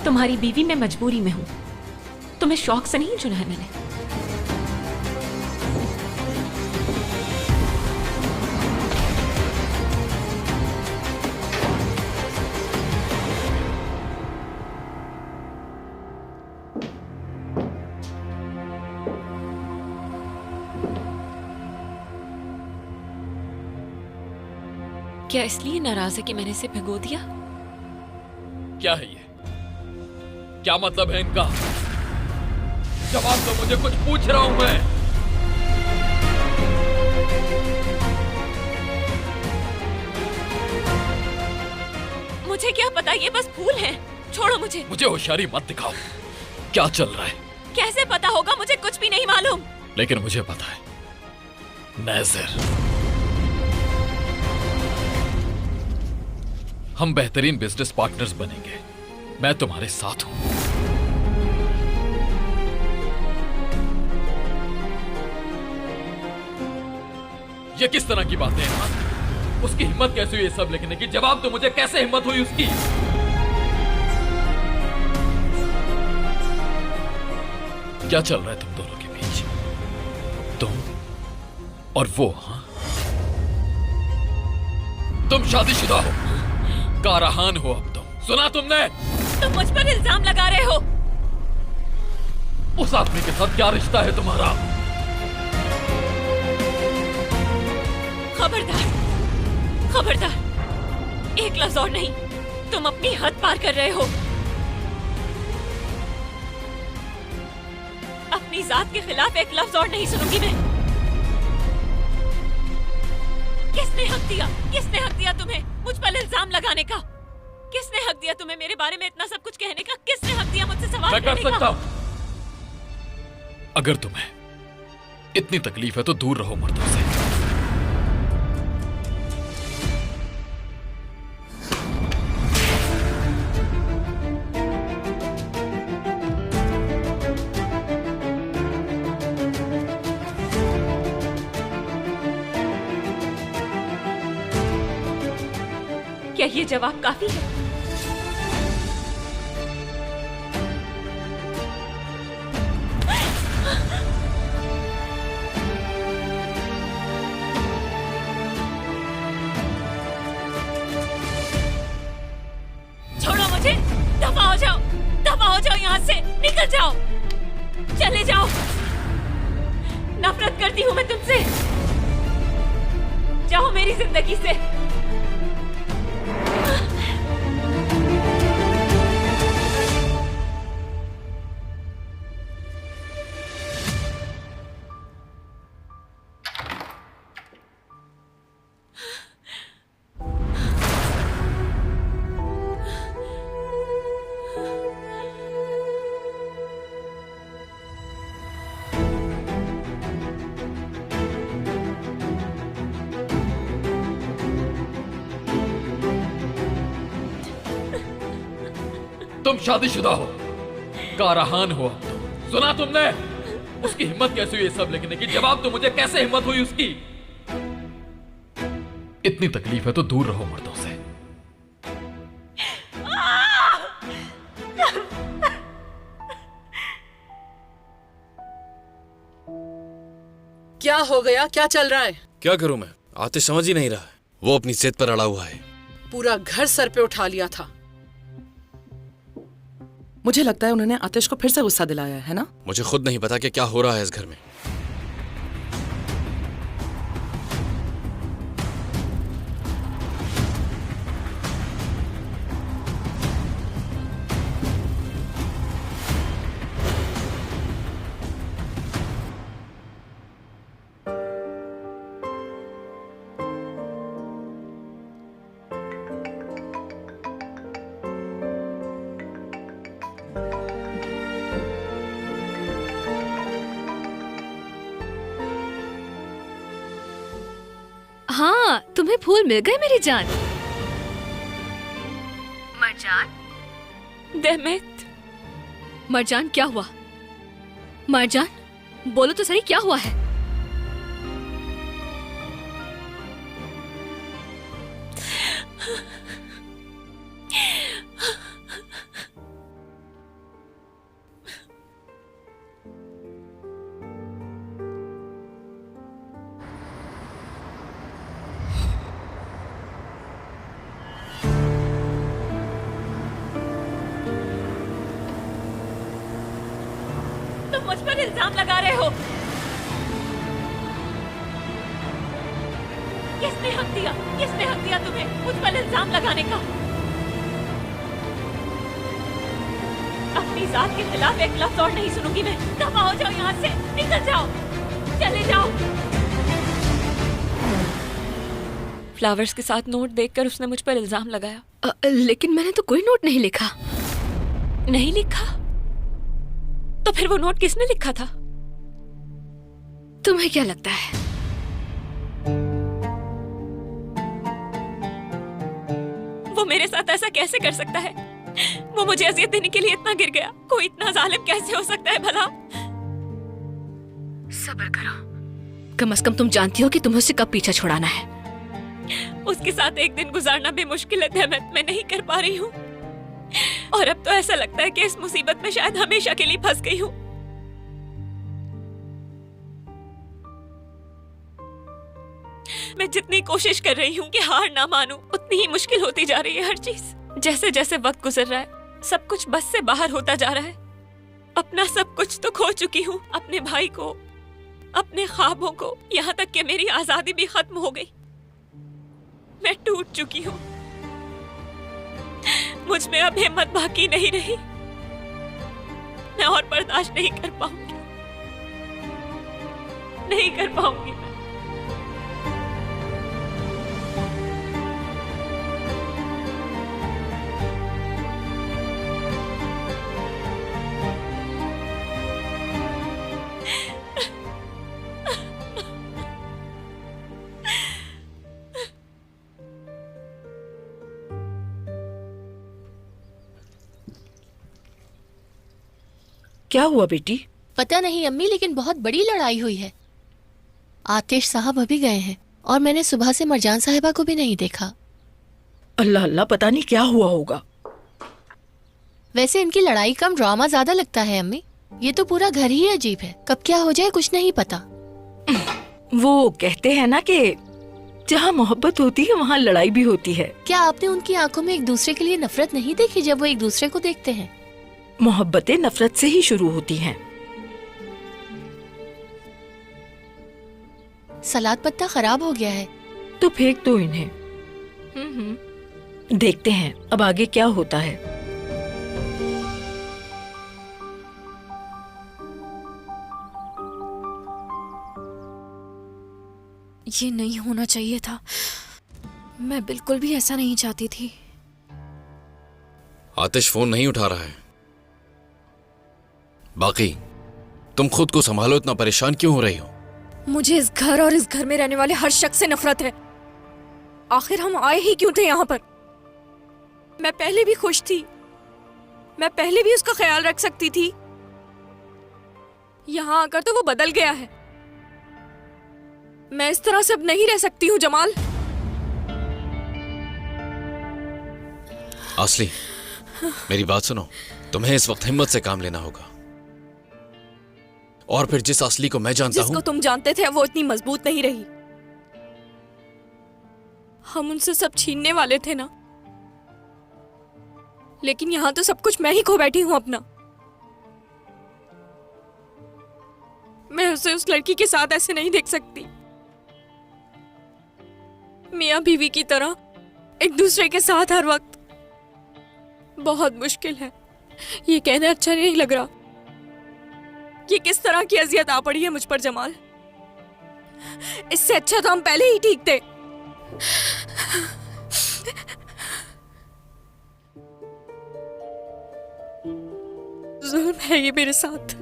तुम्हारी बीवी मैं मजबूरी में हूं, तुम्हें शौक से नहीं चुना है मैंने। क्या इसलिए नाराज है कि मैंने इसे भिगो दिया?
क्या है ये? क्या मतलब है इनका? जवाब तो मुझे, कुछ पूछ रहा हूं मैं।
मुझे क्या पता, ये बस फूल हैं। छोड़ो मुझे।
मुझे होशियारी मत दिखाओ। क्या चल रहा है?
कैसे पता होगा? मुझे कुछ भी नहीं मालूम।
लेकिन मुझे पता है, नेज़र, हम बेहतरीन बिजनेस पार्टनर्स बनेंगे। मैं तुम्हारे साथ हूं। ये किस तरह की बातें हैं? उसकी हिम्मत कैसे हुई ये सब लिखने की? जवाब तो मुझे, कैसे हिम्मत हुई उसकी? क्या चल रहा है तुम दोनों के बीच? तुम और वो? हाँ, तुम शादीशुदा हो, कारहान हो अब तुम। सुना तुमने?
तुम मुझ पर इल्जाम लगा रहे हो।
उस आदमी के साथ क्या रिश्ता है तुम्हारा?
खबरदार, खबरदार, एक लफ्ज और नहीं। तुम अपनी हद पार कर रहे हो। अपनी जात के खिलाफ एक लफ्ज और नहीं सुनूंगी मैं। किसने हक दिया? किसने हक दिया तुम्हें मुझ पर इल्जाम लगाने का? किसने हक दिया तुम्हें मेरे बारे में इतना सब कुछ कहने का? किसने हक दिया मुझसे सवाल
मैं कर
करने
सकता
का?
हूं। अगर तुम्हें इतनी तकलीफ है तो दूर रहो मर्दों से।
क्या ये जवाब काफी है? छोड़ो मुझे, दफा हो जाओ, दफा हो जाओ यहाँ से, निकल जाओ, चले जाओ। नफरत करती हूँ मैं तुमसे। जाओ मेरी जिंदगी से।
तुम शादीशुदा हो, कारहान हो अब तुम। सुना तुमने? उसकी हिम्मत कैसे हुई ये सब लिखने की? जवाब तो मुझे, कैसे हिम्मत हुई उसकी? इतनी तकलीफ है तो दूर रहो मर्दों से।
क्या हो गया? क्या चल रहा है?
क्या करूं मैं? आतिश समझ ही नहीं रहा है। वो अपनी जिद पर अड़ा हुआ है।
पूरा घर सर पे उठा लिया था। मुझे लगता है उन्होंने आतिश को फिर से गुस्सा दिलाया है ना?
मुझे खुद नहीं पता कि क्या हो रहा है इस घर में।
हाँ, तुम्हें फूल मिल गए मेरी जान। मरजान?
देहमेत।
मरजान क्या हुआ? मरजान बोलो तो सही, क्या हुआ है?
तुम मुझ पर इल्जाम लगा रहे हो। किसने हक दिया? किसने हक दिया तुम्हें मुझ पर इल्जाम लगाने का? अब अपनी जात के खिलाफ एक लफ्ज और नहीं सुनूंगी मैं। दफा हो जाओ यहाँ से, निकल जाओ, चले जाओ। फ्लावर्स के साथ नोट देखकर उसने मुझ पर इल्जाम लगाया।
लेकिन मैंने तो कोई नोट नहीं लिखा।
नहीं लिखा? तो फिर वो नोट किसने लिखा था?
तुम्हें क्या लगता है?
वो मेरे साथ ऐसा कैसे कर सकता है? वो मुझे अजियत देने के लिए इतना गिर गया। कोई इतना जालिम कैसे हो सकता है भला?
सब्र करो, कम से कम तुम जानती हो कि तुम्हें उससे कब पीछा छुड़ाना है।
उसके साथ एक दिन गुजारना भी मुश्किल है तहमत, मैं नहीं कर पा रही हूँ। और अब तो ऐसा लगता है कि इस मुसीबत में शायद हमेशा के लिए फंस गई हूँ। मैं जितनी कोशिश कर रही हूँ कि हार ना मानूं, उतनी ही मुश्किल होती जा रही है हर चीज। जैसे जैसे वक्त गुजर रहा है, सब कुछ बस से बाहर होता जा रहा है। अपना सब कुछ तो खो चुकी हूँ, अपने भाई को, अपने ख्वाबों को, यहाँ तक कि मेरी आजादी भी खत्म हो गई। मैं टूट चुकी हूँ, मुझ में अब हिम्मत बाकी नहीं रही। मैं और बर्दाश्त नहीं कर पाऊंगी, नहीं कर पाऊंगी मैं।
क्या हुआ बेटी?
पता नहीं अम्मी, लेकिन बहुत बड़ी लड़ाई हुई है। आतिश साहब अभी गए हैं और मैंने सुबह से मरजान साहिबा को भी नहीं देखा।
अल्लाह अल्लाह, पता नहीं क्या हुआ होगा।
वैसे इनकी लड़ाई कम ड्रामा ज्यादा लगता है अम्मी। ये तो पूरा घर ही अजीब है, कब क्या हो जाए कुछ नहीं पता।
वो कहते हैं ना कि जहाँ मोहब्बत होती है वहाँ लड़ाई भी होती है।
क्या आपने उनकी आंखों में एक दूसरे के लिए नफरत नहीं देखी जब वो एक दूसरे को देखते हैं?
मोहब्बतें नफरत से ही शुरू होती हैं।
सलाद पत्ता खराब हो गया है
तो फेंक दो इन्हें। देखते हैं अब आगे क्या होता है।
ये नहीं होना चाहिए था। मैं बिल्कुल भी ऐसा नहीं चाहती थी।
आतिश फोन नहीं उठा रहा है। बाकी तुम खुद को संभालो, इतना परेशान क्यों हो रही हो?
मुझे इस घर और इस घर में रहने वाले हर शख्स से नफरत है। आखिर हम आए ही क्यों थे यहाँ पर? मैं पहले भी खुश थी, मैं पहले भी उसका ख्याल रख सकती थी। यहाँ आकर तो वो बदल गया है। मैं इस तरह से अब नहीं रह सकती हूँ जमाल।
असली, मेरी बात सुनो, तुम्हें इस वक्त हिम्मत से काम लेना होगा। और फिर जिस असली को मैं जानता हूँ,
जिसको तुम जानते थे वो इतनी मजबूत नहीं रही। हम उनसे सब छीनने वाले थे ना, लेकिन यहाँ तो सब कुछ मैं ही खो बैठी हूँ अपना। मैं उसे उस लड़की के साथ ऐसे नहीं देख सकती। मियाँ बीवी की तरह एक दूसरे के साथ हर वक्त। बहुत मुश्किल है, ये कहना अच्छा नहीं लग रहा। ये किस तरह की अजियत आ पड़ी है मुझ पर जमाल। इससे अच्छा तो हम पहले ही ठीक थे। जुल्म है ये मेरे साथ।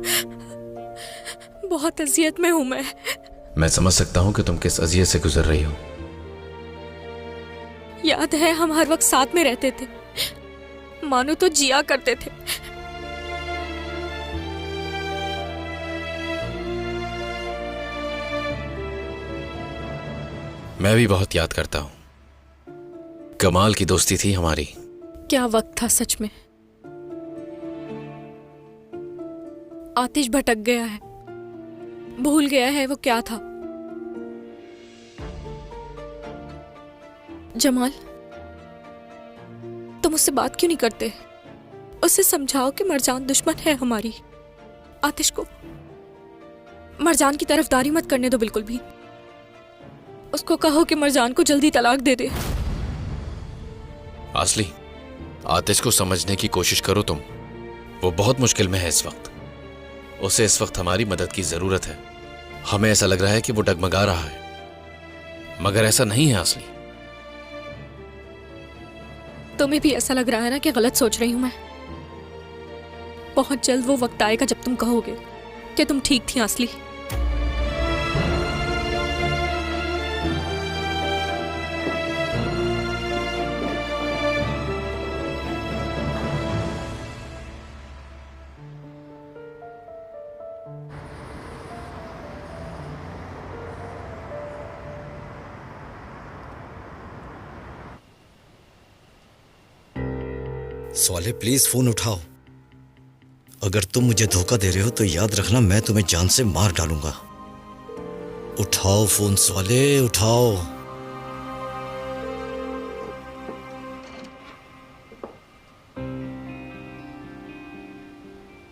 बहुत अजियत में हूं मैं
समझ सकता हूँ कि तुम किस अजियत से गुजर रही हो।
याद है हम हर वक्त साथ में रहते थे, मानो तो जिया करते थे।
मैं भी बहुत याद करता हूँ। कमाल की दोस्ती थी हमारी।
क्या वक्त था सच में। आतिश भटक गया है, भूल गया है वो क्या था। जमाल, तुम उससे बात क्यों नहीं करते? उसे समझाओ कि मरजान दुश्मन है हमारी। आतिश को मरजान की तरफदारी मत करने दो बिल्कुल भी। उसको कहो कि मरजान को जल्दी तलाक दे दे।
असली, आतिश को समझने की कोशिश करो तुम। वो बहुत मुश्किल में है इस वक्त। उसे इस वक्त हमारी मदद की जरूरत है। हमें ऐसा लग रहा है कि वो डगमगा रहा है, मगर ऐसा नहीं है असली।
तुम्हें भी ऐसा लग रहा है ना कि गलत सोच रही हूं मैं? बहुत जल्द वो वक्त आएगा जब तुम कहोगे कि तुम ठीक थी असली।
सवाले प्लीज फोन उठाओ। अगर तुम मुझे धोखा दे रहे हो तो याद रखना मैं तुम्हें जान से मार डालूंगा। उठाओ फोन सवाले, उठाओ।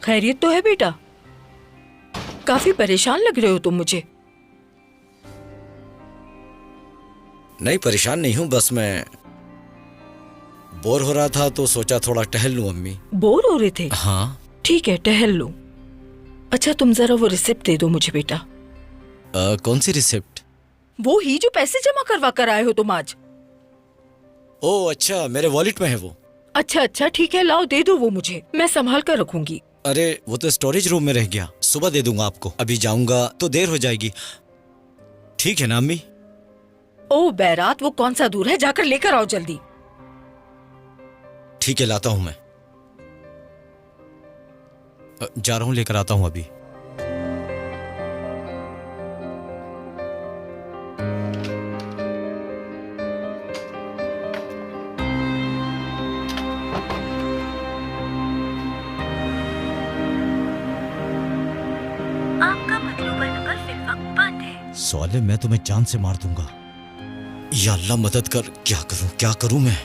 खैरियत तो है बेटा? काफी परेशान लग रहे हो तुम मुझे।
नहीं परेशान नहीं हूं, बस मैं बोर हो रहा था तो सोचा थोड़ा टहल लूं। अम्मी
बोर हो रहे थे?
हाँ
ठीक है, टहल लो। अच्छा तुम जरा वो रिसिप्ट दे दो मुझे बेटा।
कौन सी रिसिप्ट?
वो ही जो पैसे जमा करवा कर आए हो तुम आज।
ओ अच्छा, मेरे वॉलेट में है वो।
अच्छा ठीक है, लाओ दे दो वो मुझे, मैं संभाल कर रखूंगी।
अरे वो तो स्टोरेज रूम में रह गया, सुबह दे दूंगा आपको। अभी जाऊंगा तो देर हो जाएगी। ठीक है ना अम्मी?
ओ बैरात, वो कौन सा दूर है, जाकर लेकर आओ जल्दी।
ठीक है, लाता हूं मैं। जा रहा हूं, लेकर आता हूं अभी।
आपका मतलूबा नंबर फिल वक्त बंद है।
सवाले मैं तुम्हें जान से मार दूंगा। या अल्लाह मदद कर, क्या करूं मैं?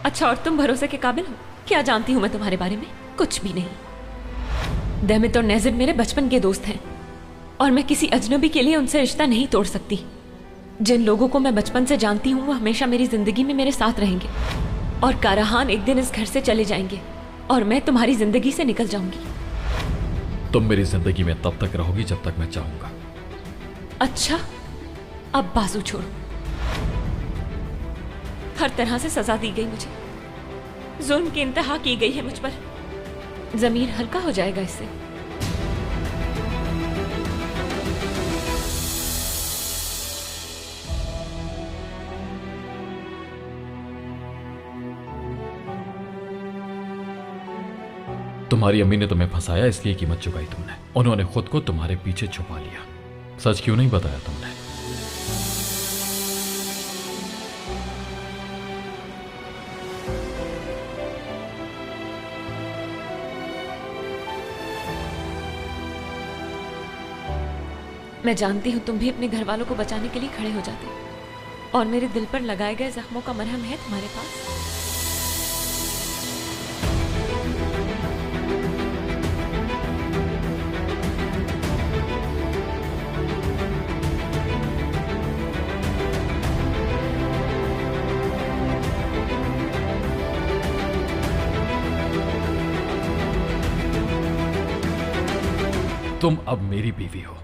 अच्छा, और तुम भरोसे के काबिल हो? क्या जानती हूँ मैं तुम्हारे बारे में? कुछ भी नहीं। दहमित और नेजिर मेरे बचपन के दोस्त हैं और मैं किसी अजनबी के लिए उनसे रिश्ता नहीं तोड़ सकती। जिन लोगों को मैं बचपन से जानती हूँ वो हमेशा मेरी जिंदगी में मेरे साथ रहेंगे और काराहान एक दिन इस घर से चले जाएंगे और मैं तुम्हारी जिंदगी से निकल जाऊंगी।
तुम मेरी जिंदगी में तब तक रहोगी जब तक मैं चाहूंगा।
अच्छा, अब बाजू छोड़ो। हर तरह से सजा दी गई मुझे, जुल्म की इंतहा की गई है मुझ पर। जमीर हल्का हो जाएगा इससे।
तुम्हारी अम्मी ने तुम्हें फंसाया, इसलिए कीमत चुकाई तुमने। उन्होंने खुद को तुम्हारे पीछे छुपा लिया। सच क्यों नहीं बताया तुमने?
मैं जानती हूँ तुम भी अपने घर वालों को बचाने के लिए खड़े हो जाते और मेरे दिल पर लगाए गए जख्मों का मरहम है तुम्हारे पास।
तुम अब मेरी बीवी हो।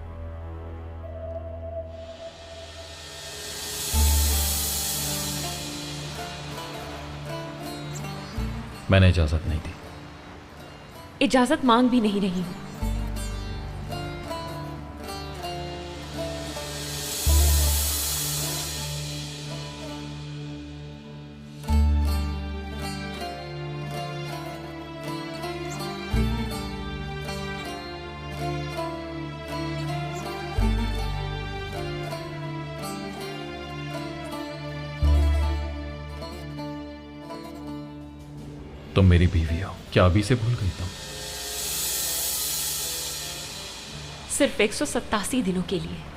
मैंने इजाजत नहीं दी।
इजाजत मांग भी नहीं रही हूं।
तुम मेरी बीवी हो। क्या अभी से भूल गई तुम?
सिर्फ 187 दिनों के लिए।